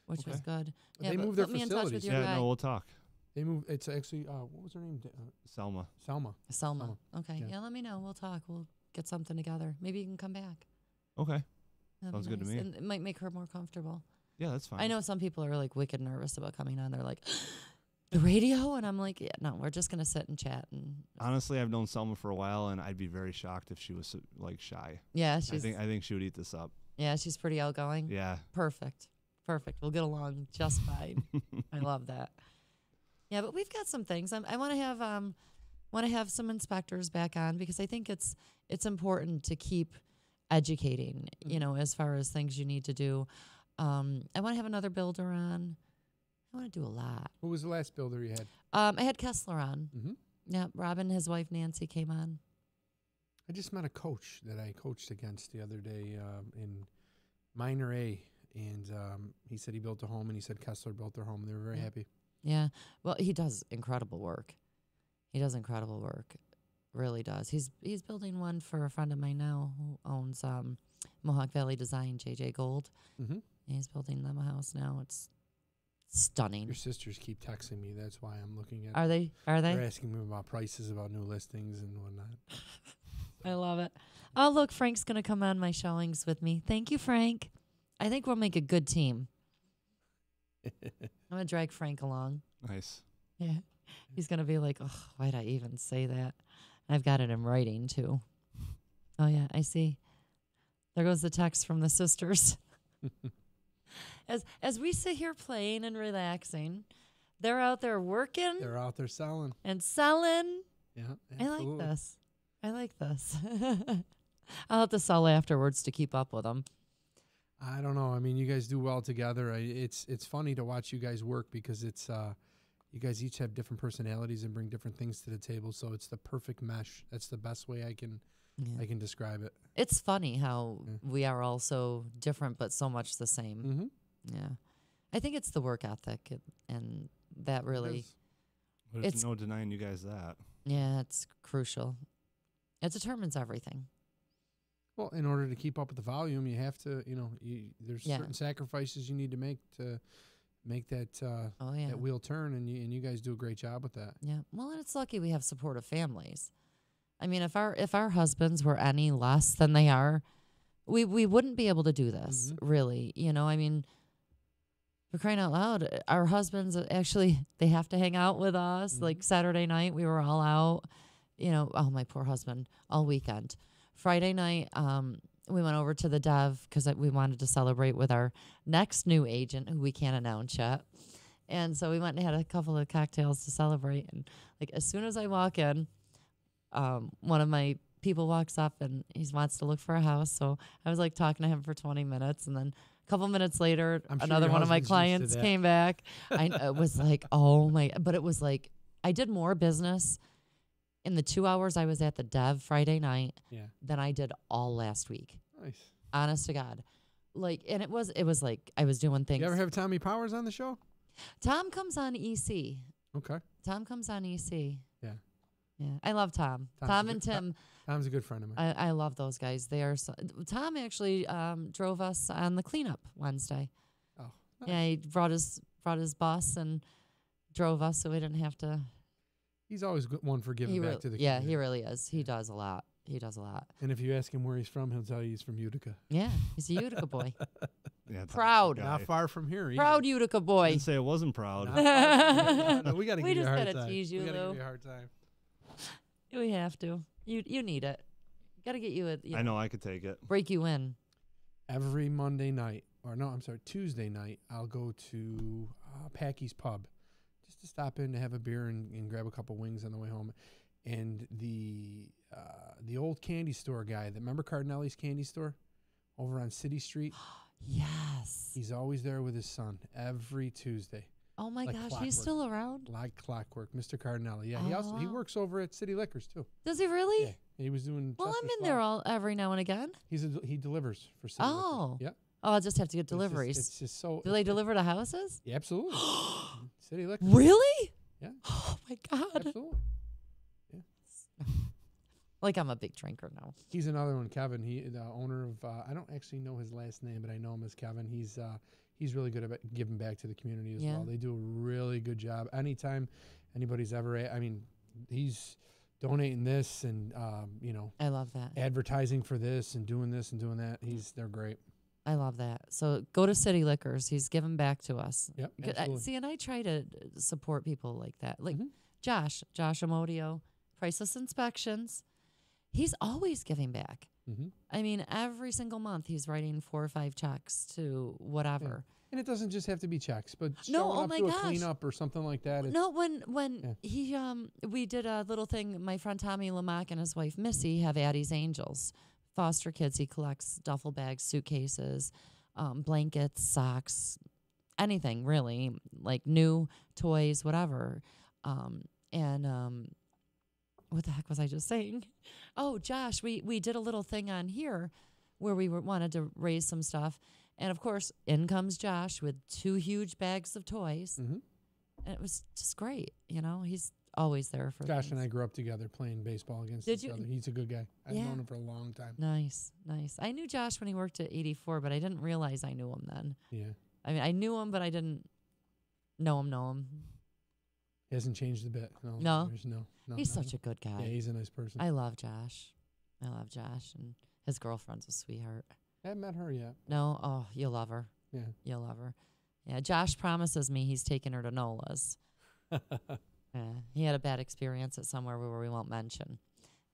which was good. They Yeah, but moved their put me in touch with facilities. your Yeah, guy. no, we'll talk. They moved. It's actually what was her name? Selma. Selma. Selma. Okay. Yeah. Yeah, let me know. We'll talk. We'll get something together. Maybe you can come back. Okay. That'd Sounds be good to nice. me. And it might make her more comfortable. Yeah, that's fine. I know some people are like wicked nervous about coming on. They're like, the radio? And I'm like, yeah, no, we're just going to sit and chat. And Honestly, I've known Selma for a while, and I'd be very shocked if she was like shy. yeah, I think she would eat this up. yeah, she's pretty outgoing. Yeah. Perfect. We'll get along just fine. I love that. Yeah, but we've got some things. I want to have some inspectors back on because I think it's important to keep educating, you know, as far as things you need to do. I want to have another builder on. I want to do a lot. Who was the last builder you had? I had Kessler on. Mm-hmm. Yeah, Robin, his wife Nancy came on. I just met a coach that I coached against the other day in minor A, and he said he built a home, and he said Kessler built their home. They were very happy. Yeah, well, he does incredible work. Really does. He's building one for a friend of mine now who owns Mohawk Valley Design, JJ Gold. Mm-hmm. And he's building them a house now. It's stunning. Your sisters keep texting me. That's why I'm looking at. Are they? They're asking me about prices, about new listings and whatnot. I love it. Oh, look, Frank's going to come on my showings with me. Thank you, Frank. I think we'll make a good team. I'm going to drag Frank along. Nice. Yeah. He's going to be like, oh, why'd I even say that? I've got it in writing, too. Oh, yeah, I see. There goes the text from the sisters. As we sit here playing and relaxing, they're out there working. They're out there selling. And selling. Yeah, absolutely. I like this. I'll have to sell afterwards to keep up with them. I don't know. I mean, you guys do well together. It's funny to watch you guys work because it's you guys each have different personalities and bring different things to the table. So it's the perfect mesh. That's the best way I can describe it. It's funny how we are all so different but so much the same. Mm-hmm. Yeah, I think it's the work ethic and that really. But there's no denying you guys that. Yeah, it's crucial. It determines everything. Well, in order to keep up with the volume, you have to, there's certain sacrifices you need to make that that wheel turn, and you guys do a great job with that. Yeah. Well, and it's lucky we have supportive families. I mean, if our husbands were any less than they are, we wouldn't be able to do this, really. You know, I mean, for crying out loud, our husbands actually, they have to hang out with us. Like Saturday night, we were all out, my poor husband, all weekend. Friday night, we went over to the Dev because we wanted to celebrate with our next new agent who we can't announce yet. And so we went and had a couple of cocktails to celebrate. And like as soon as I walk in, one of my people walks up and he wants to look for a house. So I was like talking to him for 20 minutes. And then a couple minutes later, I'm sure another your one of my husband's used to clients that. came back. It was like, oh my, but it was like, I did more business in the 2 hours I was at the Dev Friday night than I did all last week. Nice. Honest to God. Like, and it was like I was doing things. You ever have Tommy Powers on the show? Tom comes on EC. Okay. Tom comes on EC. Yeah. Yeah. I love Tom. Tom and Tim. Tom's a good friend of mine. I love those guys. They are so, Tom actually drove us on the cleanup Wednesday. Oh. Nice. Yeah, he brought his bus and drove us so we didn't have to. He's always one for giving back to the community. Yeah, he really is. He does a lot. He does a lot. And if you ask him where he's from, he'll tell you he's from Utica. Yeah, he's a Utica boy. Yeah, Proud. Not far from here. Proud Utica I boy. didn't say it wasn't proud. No, we got to We give you a just hard gotta time. tease you, we got to Lou. give you a hard time. We have to. You need it. Got to get you a. I know I could take it. Break you in. Every Monday night, or no, I'm sorry, Tuesday night, I'll go to Packy's Pub just to stop in to have a beer and grab a couple wings on the way home. And the old candy store guy, remember Cardinelli's candy store over on City Street? Yes. He's always there with his son every Tuesday. Oh my Like gosh, clockwork. He's still around? Like clockwork, Mr. Cardinelli. Yeah, Oh, he wow. works over at City Liquors too. Does he really? Yeah, he was doing. Well, Chester I'm in Spa. there every now and again. He delivers for City Oh. Liquors. Yep. Oh, I'll just have to get It's just- deliveries. It's just so. Do they deliver to houses? Yeah, absolutely. City Liquors. Really? Yeah. Oh my God. Absolutely. Like I'm a big drinker now. He's another one, Kevin. He the owner of. I don't actually know his last name, but I know him as Kevin. He's really good at giving back to the community as well. They do a really good job. Anytime anybody's ever, he's donating this and I love that. advertising for this and doing this and doing that. They're great. I love that. So go to City Liquors. He's giving back to us. Yep. Good- Absolutely. See, and I try to support people like that. Like Mhm. Josh Amodio, Priceless Inspections. He's always giving back. Mm-hmm. I mean, every single month he's writing 4 or 5 checks to whatever. And it doesn't just have to be checks, but No, showing oh up my to a gosh. cleanup or something like that. No, when Yeah. he we did a little thing. My friend Tommy Lamack and his wife Missy have Addie's Angels, foster kids. He collects duffel bags, suitcases, blankets, socks, anything really, like new toys, whatever. What the heck was I just saying? Oh, Josh, we did a little thing on here where we wanted to raise some stuff. And, of course, in comes Josh with 2 huge bags of toys. Mm-hmm. And it was just great. You know, he's always there for Josh things. and I grew up together playing baseball against Did each you? other. He's a good guy. I've Yeah. known him for a long time. Nice. I knew Josh when he worked at 84, but I didn't realize I knew him then. Yeah. I mean, I knew him, but I didn't know him. He hasn't changed a bit. No? there's no. He's such a good guy. Yeah, he's a nice person. I love Josh. And his girlfriend's a sweetheart. I haven't met her yet. No? Oh, you'll love her. Yeah. You'll love her. Yeah, Josh promises me he's taking her to Nola's. Yeah, he had a bad experience at somewhere where we won't mention.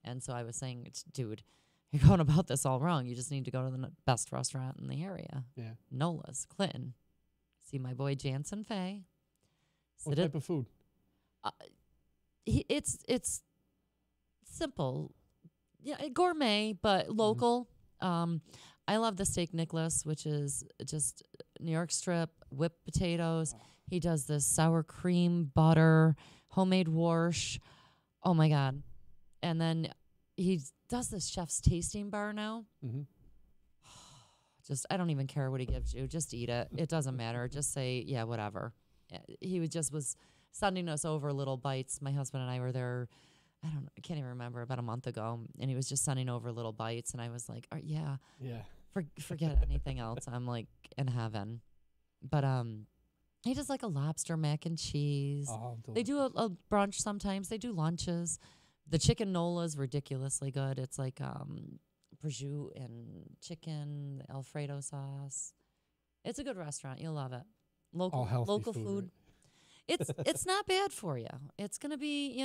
And so I was saying, dude, you're going about this all wrong. You just need to go to the best restaurant in the area. Yeah. Nola's, Clinton. See my boy Jansen Fay. What type of food? It's simple. Yeah, gourmet, but local. I love the steak Nicholas, which is just New York strip, whipped potatoes. He does this sour cream, butter, homemade wash. Oh, my God. And then he does this chef's tasting bar now. Mm-hmm. I don't even care what he gives you. Just eat it. It doesn't matter. Just say, yeah, whatever. He was sending us over little bites. My husband and I were there, I can't even remember, about a month ago. And he was just sending over little bites. And I was like, yeah. Yeah. Forget anything else. I'm like in heaven. But he does like a lobster mac and cheese. Oh, They do a brunch sometimes. They do lunches. The chicken Nola is ridiculously good. It's like prosciutto and chicken, Alfredo sauce. It's a good restaurant. You'll love it. all healthy Local food. right? It's not bad for you. It's gonna be,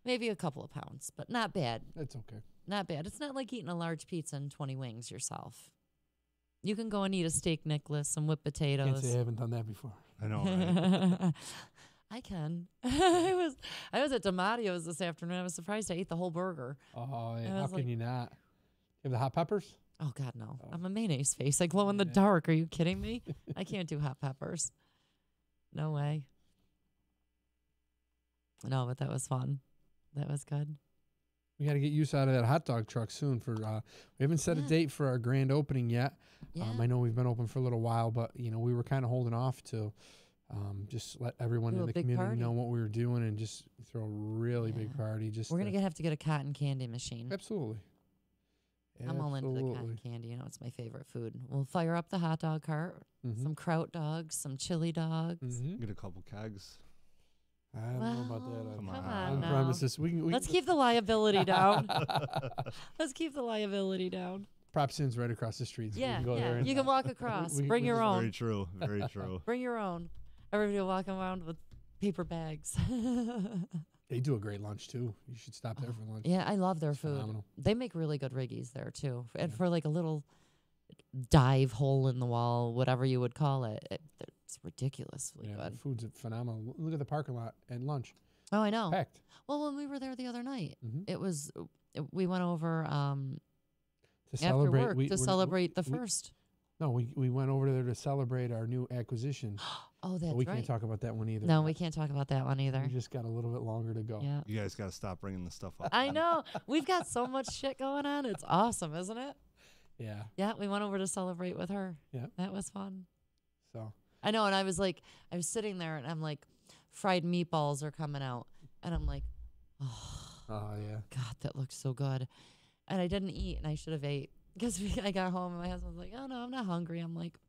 maybe a couple of pounds, but not bad. That's okay. Not bad. It's not like eating a large pizza and 20 wings yourself. You can go and eat a steak Nicholas, some whipped Can't potatoes. say I haven't done that before. I know, right? I can. I was at DeMatteo's this afternoon. I was surprised I ate the whole burger. Oh, I yeah. How was can like- you not? You have the hot peppers? Oh God, no! Oh. I'm a mayonnaise face. I glow in the Yeah. dark. Are you kidding me? I can't do hot peppers. No way. No, but that was fun. That was good. We got to get use out of that hot dog truck soon. We haven't set a Yeah. date for our grand opening yet. Yeah. I know we've been open for a little while, but we were kind of holding off to just let everyone Do in a the big community party. know what we were doing and just throw a really big Yeah. party. Just We're gonna have to get a cotton candy machine. absolutely. I'm all into the cotton Absolutely. candy. You know, it's my favorite food. We'll fire up the hot dog cart, Mhm. some kraut dogs, some chili dogs. Mhm. Get a couple kegs. I don't know about Well, that. Come come on. on On now. premises, we Let's keep the liability down. Let's keep the liability down. Prop Sin's right across the street. So we Yeah, can go there yeah. and You can walk across. we- Bring we your just- own. Very true. Very true. Bring your own. Everybody will walk around with paper bags. They do a great lunch too. You should stop there for lunch. Yeah, I love their It's food. phenomenal. They make really good riggies there too. And Yeah. for like a little dive hole in the wall, whatever you would call it, it's ridiculously Yeah, the good. food's phenomenal. Look at the parking lot and lunch. Oh, I know. Packed. Well, when we were there the other night, Mhm. it was we went over To after celebrate, work to celebrate the first. No, we went over there to celebrate our new acquisition. Oh, But that's we right. can't talk about that one either. No, we can't talk about that one either. We just got a little bit longer to go. Yeah. You guys got to stop bringing the stuff up. I know. We've got so much shit going on. It's awesome, isn't it? Yeah. Yeah, we went over to celebrate with her. Yeah. That was fun. So I know, and I was sitting there and I'm like, fried meatballs are coming out. And I'm like, oh, yeah. God, that looks so good. And I didn't eat, and I should have ate. Because I got home, and my husband was like, oh, no, I'm not hungry. I'm like,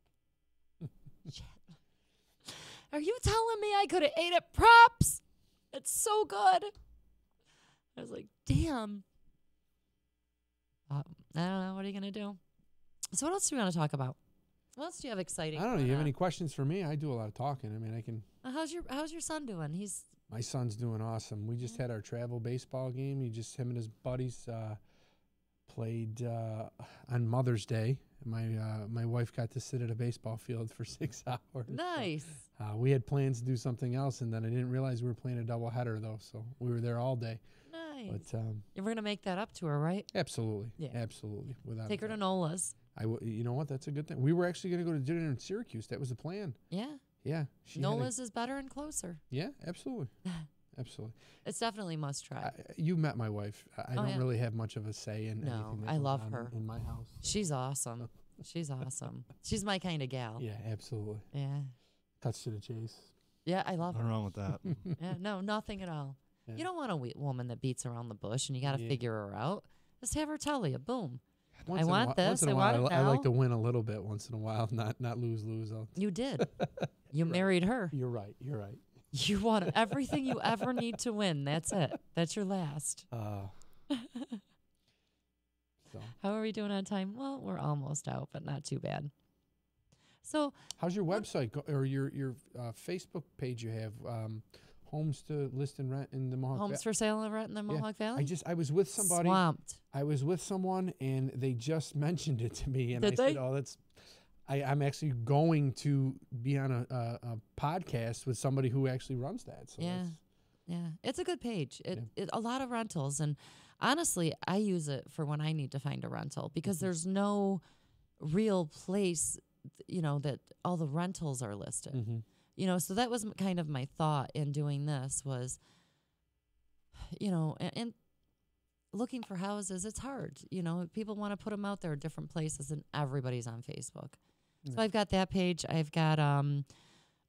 shit. Are you telling me I could have ate at Props? It's so good. I was like, damn. I don't know. What are you going to do? So what else do we want to talk about? What else do you have exciting? I don't know. going You have on? any questions for me? I do a lot of talking. I mean, I can. How's your son doing? My son's doing awesome. We just had our travel baseball game. Him and his buddies played on Mother's Day. My wife got to sit at a baseball field for 6 hours. Nice. We had plans to do something else, and then I didn't realize we were playing a doubleheader though. So we were there all day. Nice. But We're going to make that up to her, right? absolutely, Yeah. absolutely, without Take a her to doubt. Nola's. You know what? That's a good thing. We were actually going to go to dinner in Syracuse. That was the plan. Yeah. Yeah, she had a- Nola's is better and closer. Yeah, absolutely, absolutely. It's definitely must try. You met my wife. I don't yeah. really have much of a say in No, anything that I goes love on her. in my house. She's awesome. She's awesome. She's my kind of gal. Yeah, absolutely. Yeah. Cuts to the chase. Yeah, I love Nothing her. wrong with that. Yeah, no, nothing at all. Yeah. You don't want a woman that beats around the bush and you got to Yeah. figure her out. Just have her tell you, boom. Once I in a want while- this, Once in a I while, want it I like now. to win a little bit once in a while, not lose. You did. You Right. married her. You're right. You're right. You want everything you ever need to win. That's it. That's your last. So, How are we doing on time? Well, we're almost out, but not too bad. So, how's your website or your Facebook page? You have homes to list and rent in the Mohawk. homes for sale and rent in the Mohawk Valley? I was with somebody. Swamped. I was with someone and they just mentioned it to me, and Did I said, they? "Oh, that's." I'm actually going to be on a podcast with somebody who actually runs that. So Yeah. that's- Yeah, it's a good page. A lot of rentals, and honestly, I use it for when I need to find a rental because there's no real place, that all the rentals are listed. Mhm. So that was kind of my thought in doing this was, and looking for houses, it's hard. People want to put them out there at different places, and everybody's on Facebook. So Yeah. I've got that page. I've got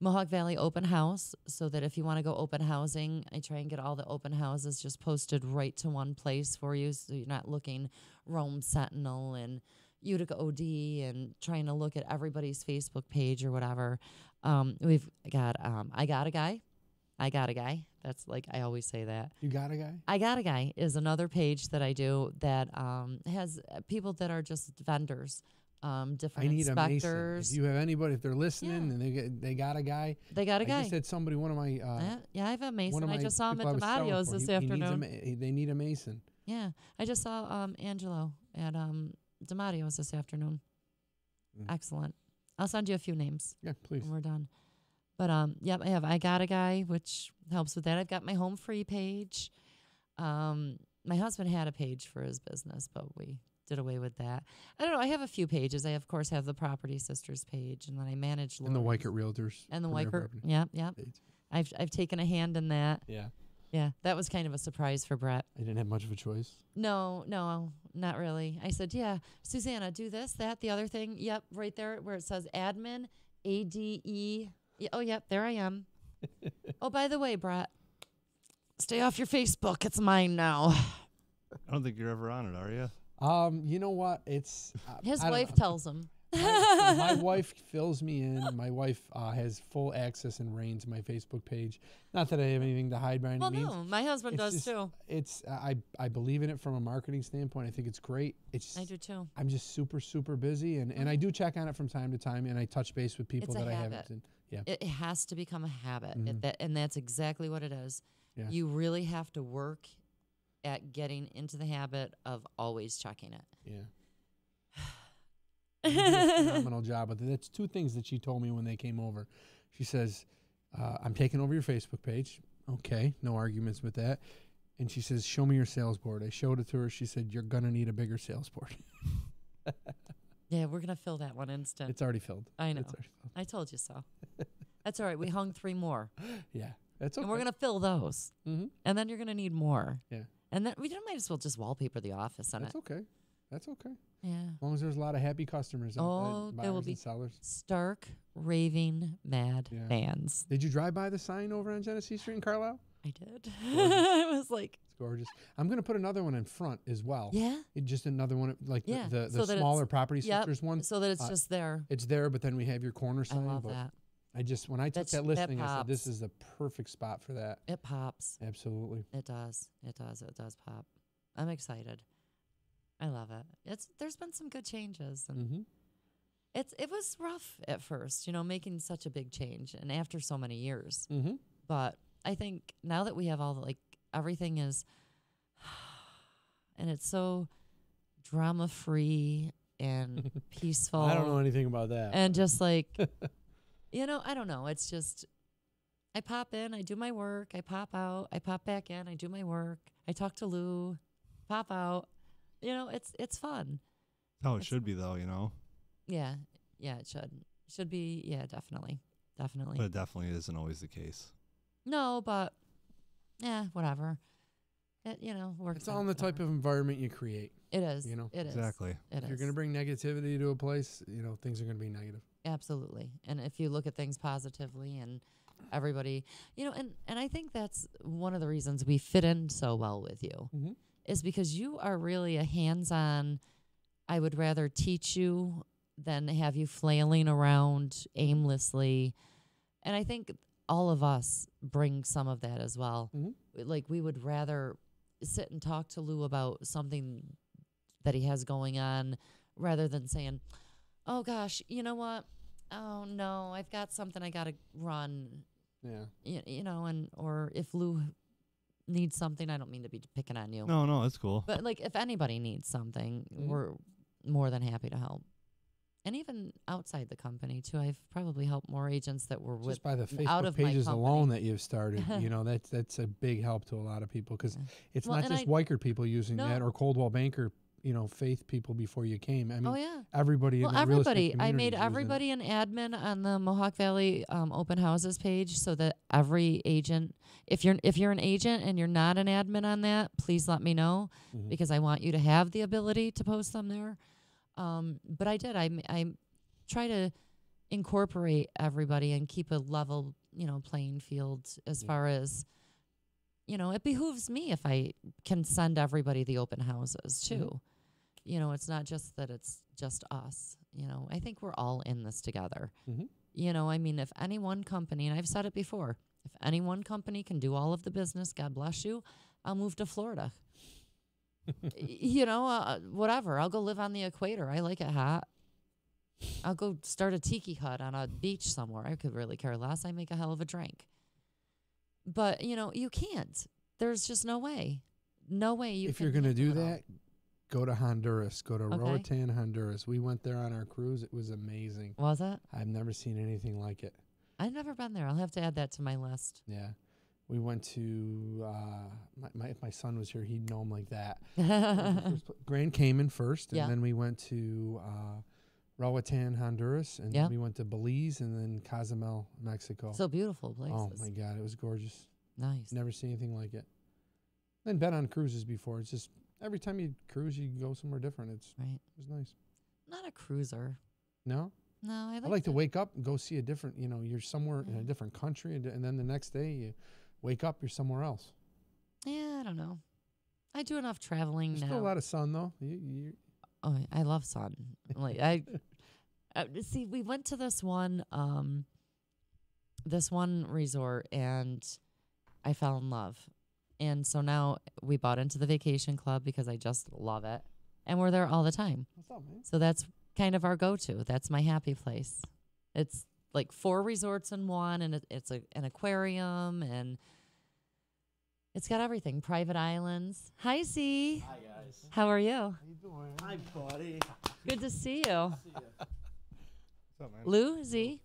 Mohawk Valley Open House, so that if you want to go open housing, I try and get all the open houses just posted right to one place for you, so you're not looking Rome Sentinel and Utica OD and trying to look at everybody's Facebook page or whatever. We've got I Got a Guy. That's like I always say that. You got a guy? I Got a Guy is another page that I do that has people that are just vendors. Different I need a mason. inspectors. If you have anybody, if they're listening Yeah. and they got a guy, They got a I guy. just had somebody, one of my Yeah, I have a one mason. of I my just saw him people at I was selling DeMatteo's for, this he needs afternoon. they need a mason. Yeah, I just saw Angelo at DeMatteo's this afternoon. Excellent. I'll send you a few names. Yeah, please. When we're done. But yep, I got a guy, which helps with that. I've got my home free page. My husband had a page for his business, but we did away with that. I don't know. I have a few pages. I of course have the Property Sisters page, and then I manage And the Weichert Realtors. and the Premier Weichert. Property Yep, yep. page. I've taken a hand in that. Yeah. Yeah, that was kind of a surprise for Brett. I didn't have much of a choice. No, not really. I said, yeah, Susanna, do this, that, the other thing. Yep, right there where it says admin, ADE. Yeah, oh, yep, there I am. Oh, by the way, Brett, stay off your Facebook. It's mine now. I don't think you're ever on it, are you? You know what? It's His I don't wife know. tells him. My wife fills me in. My wife has full access and reigns my Facebook page. Not that I have anything to hide by any Well, means. no, my husband It's does just- too. It's I believe in it from a marketing standpoint. I think it's great. It's I do too. I'm just super busy, and I do check on it from time to time, and I touch base with people It's a that I habit. haven't. Yeah, It has to become a habit, Mhm. and that's exactly what it is. Yeah. You really have to work at getting into the habit of always checking it. yeah. You do a phenomenal job with it. That's two things that she told me when they came over. She says, "I'm taking over your Facebook page." Okay, no arguments with that. And she says, "Show me your sales board." I showed it to her. She said, "You're gonna need a bigger sales board." Yeah, we're gonna fill that one instant. It's already filled. I know. It's already filled. I told you so. That's all right. We hung 3 more, Yeah, that's okay. and we're gonna fill those, Mm-hmm. and then you're gonna need more. Yeah. And then we might as well just wallpaper the office on That's it. okay. That's okay. Yeah. As long as there's a lot of happy customers. Oh, and there will buyers be and sellers. stark, raving, mad Yeah. fans. Did you drive by the sign over on Genesee Street in Carlisle? I did. I was like, It's gorgeous. I'm going to put another one in front as well. yeah, Just another one, like Yeah, the so that smaller it's- Property yep, Sisters one. so that it's Uh, just there. It's there, but then we have your corner I sign. love but that. when I took That's- that that listing, I said, this pops. is the perfect spot for that. It pops. Absolutely. It does. It does. It does pop. I'm excited. I love it. There's been some good changes, and Mm-hmm. it was rough at first, making such a big change, and after so many years. Mm-hmm. But I think now that we have all the, everything is, and it's so drama free and peaceful. I don't know anything about that. And just I don't know. It's just, I pop in, I do my work, I pop out, I pop back in, I do my work, I talk to Lou, pop out. It's fun. That's how it should be, though, Yeah, it should be. Yeah, definitely. But it definitely isn't always the case. No, but yeah, whatever. It works. It's all in the type of environment you create. It is. It is. Exactly. It If you're is. going to bring negativity to a place, things are going to be negative. Absolutely. And if you look at things positively, and everybody, and I think that's one of the reasons we fit in so well with you, Mm-hmm. is because you are really a hands-on. I would rather teach you than have you flailing around aimlessly. And I think all of us bring some of that as well. Mm-hmm. We would rather sit and talk to Lou about something that he has going on rather than saying, oh gosh, you know what? Oh no, I've got something I got to run. Yeah. Or if Lou needs something, I don't mean to be picking on you. No, that's cool. But if anybody needs something, Mhm. we're more than happy to help. And even outside the company too, I've probably helped more agents that were with Just by the out Facebook of my pages company. alone that you've started, that's a big help to a lot of people, because it's Well, not and just Weichert people using No. that, or Coldwell Banker, faith people before you came. I mean, Oh yeah. everybody Well, in the real estate everybody. I community made is using it. everybody an admin on the Mohawk Valley open houses page, so that every agent, if you're an agent and you're not an admin on that, please let me know, Mhm. because I want you to have the ability to post them there. But I did. I try to incorporate everybody and keep a level, playing field as Yeah. far as, it behooves me if I can send everybody the open houses too. Mhm. It's not just that it's just us. I think we're all in this together. Mhm. If any one company, and I've said it before, if any one company can do all of the business, God bless you, I'll move to Florida. Whatever. I'll go live on the equator. I like it hot. I'll go start a tiki hut on a beach somewhere. I could really care less. I make a hell of a drink. But, you can't. There's just no way. No way you If can you're going to do handle it all. that, Go to Honduras. Go to Okay. Roatan, Honduras. We went there on our cruise. It was amazing. Was it? I've never seen anything like it. I've never been there. I'll have to add that to my list. Yeah. We went to, if my son was here, he'd know him like that. Grand Cayman first, and Yeah. then we went to Roatan, Honduras, and Yeah. then we went to Belize, and then Cozumel, Mexico. So beautiful places. Oh, my God. It was gorgeous. Nice. Never seen anything like it. Then been on cruises before. It's just every time you cruise, you go somewhere different. It Right. was nice. Not a cruiser. No? No, I I like to wake up and go see a different, you're somewhere in a different country, and then the next day you wake up, you're somewhere else. Yeah, I don't know. I do enough traveling There's now. still a lot of sun, though. You Oh, I love sun. Like see, we went to this one resort, and I fell in love. And so now we bought into the vacation club because I just love it. And we're there all the time. What's up, man? So that's kind of our go-to. That's my happy place. It's like 4 resorts in one, and it's an aquarium, and it's got everything. Private islands. Hi, Z. Hi, guys. How are you? How you doing? Hi, buddy. Good to see you. See ya. What's up, man? Lou, Z.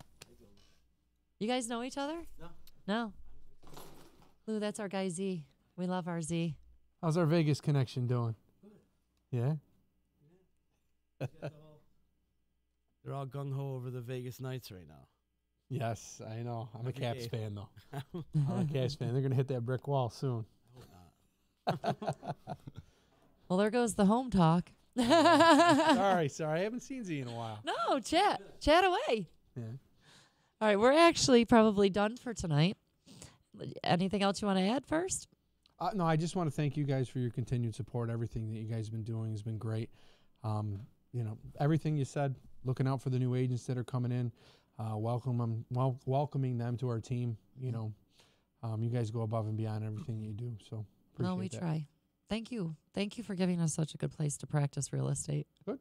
You guys know each other? No. No. Lou, that's our guy Z. We love our Z. How's our Vegas connection doing? Yeah? They're all gung ho over the Vegas Knights right now. Yes, I know. I'm a Every Caps day. fan, though. I'm a Caps fan. They're going to hit that brick wall soon. I hope not. Well, there goes the home talk. Sorry. I haven't seen Z in a while. No, chat away. Yeah. All right, we're actually probably done for tonight. Anything else you want to add first? No, I just want to thank you guys for your continued support. Everything that you guys have been doing has been great. Everything you said, looking out for the new agents that are coming in, welcoming them to our team. You guys go above and beyond everything you do. So appreciate No, we that. try. Thank you. Thank you for giving us such a good place to practice real estate. Good.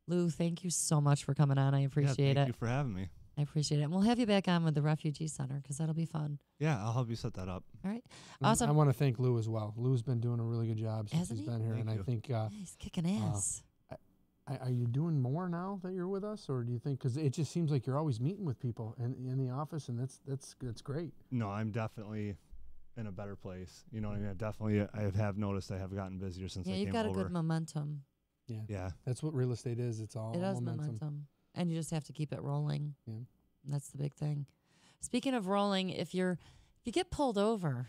Lou, thank you so much for coming on. I appreciate Thank it. you for having me. I appreciate it. And we'll have you back on with the Refugee Center because that'll be fun. Yeah, I'll help you set that up. All right. And Awesome. I want to thank Lou as well. Lou's been doing a really good job since Hasn't he's he? been here, Thank and I you. think He's kicking ass. are you doing more now that you're with us, or do you think because it just seems like you're always meeting with people in the office, and that's great. No, I'm definitely in a better place. You know what I mean? I have noticed I have gotten busier since I Yeah, came you've got over. a good momentum. Yeah. That's what real estate is. It's all It has momentum. momentum. And you just have to keep it rolling. Yeah. That's the big thing. Speaking of rolling, if you get pulled over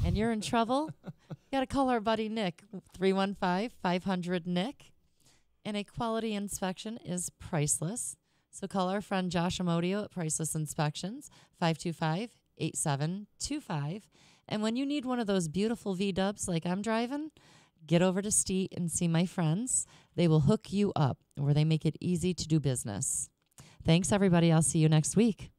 and you're in trouble, you got to call our buddy Nick, 315-500-NICK. And a quality inspection is priceless. So call our friend Josh Amodio at Priceless Inspections, 525-8725. And when you need one of those beautiful V-dubs like I'm driving, get over to Steet and see my friends. They will hook you up where they make it easy to do business. Thanks, everybody. I'll see you next week.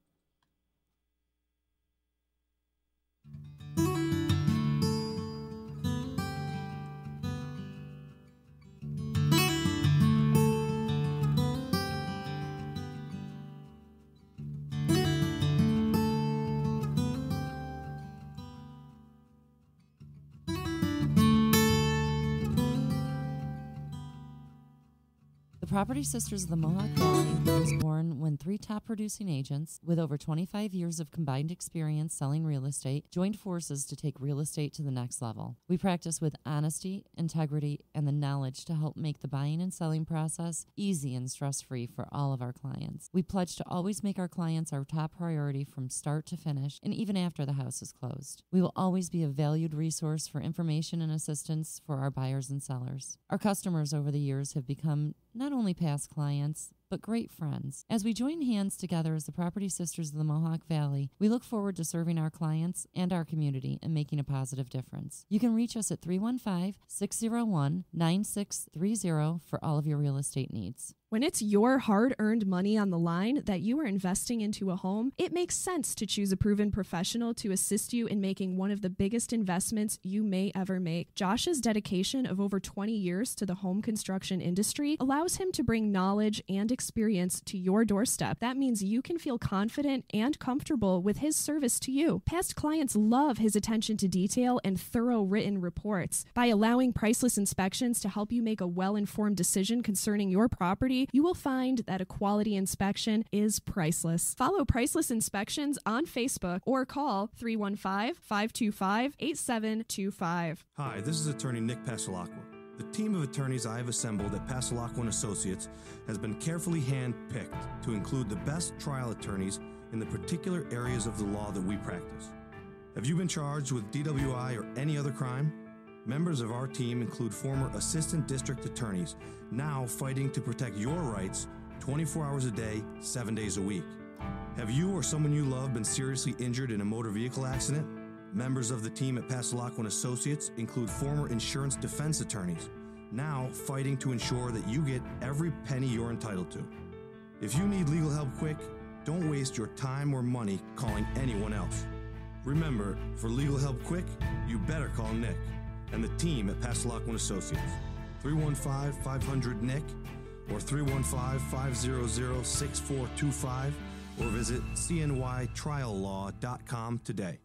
The Property Sisters of the Mohawk Valley was born when 3 top producing agents with over 25 years of combined experience selling real estate joined forces to take real estate to the next level. We practice with honesty, integrity, and the knowledge to help make the buying and selling process easy and stress-free for all of our clients. We pledge to always make our clients our top priority from start to finish and even after the house is closed. We will always be a valued resource for information and assistance for our buyers and sellers. Our customers over the years have become not only past clients, but great friends. As we join hands together as the Property Sisters of the Mohawk Valley, we look forward to serving our clients and our community and making a positive difference. You can reach us at 315-601-9630 for all of your real estate needs. When it's your hard-earned money on the line that you are investing into a home, it makes sense to choose a proven professional to assist you in making one of the biggest investments you may ever make. Josh's dedication of over 20 years to the home construction industry allows him to bring knowledge and experience to your doorstep. That means you can feel confident and comfortable with his service to you. Past clients love his attention to detail and thorough written reports. By allowing Priceless Inspections to help you make a well-informed decision concerning your property, you will find that a quality inspection is priceless. Follow Priceless Inspections on Facebook or call 315-525-8725. Hi, this is attorney Nick Passalacqua. The team of attorneys I have assembled at Passalacqua & Associates has been carefully hand-picked to include the best trial attorneys in the particular areas of the law that we practice. Have you been charged with DWI or any other crime? Members of our team include former assistant district attorneys, now fighting to protect your rights 24 hours a day, 7 days a week. Have you or someone you love been seriously injured in a motor vehicle accident? Members of the team at Passalacqua & Associates include former insurance defense attorneys, now fighting to ensure that you get every penny you're entitled to. If you need legal help quick, don't waste your time or money calling anyone else. Remember, for legal help quick, you better call Nick and the team at Passalacqua & Associates. 315-500-NICK or 315-500-6425 or visit cnytriallaw.com today.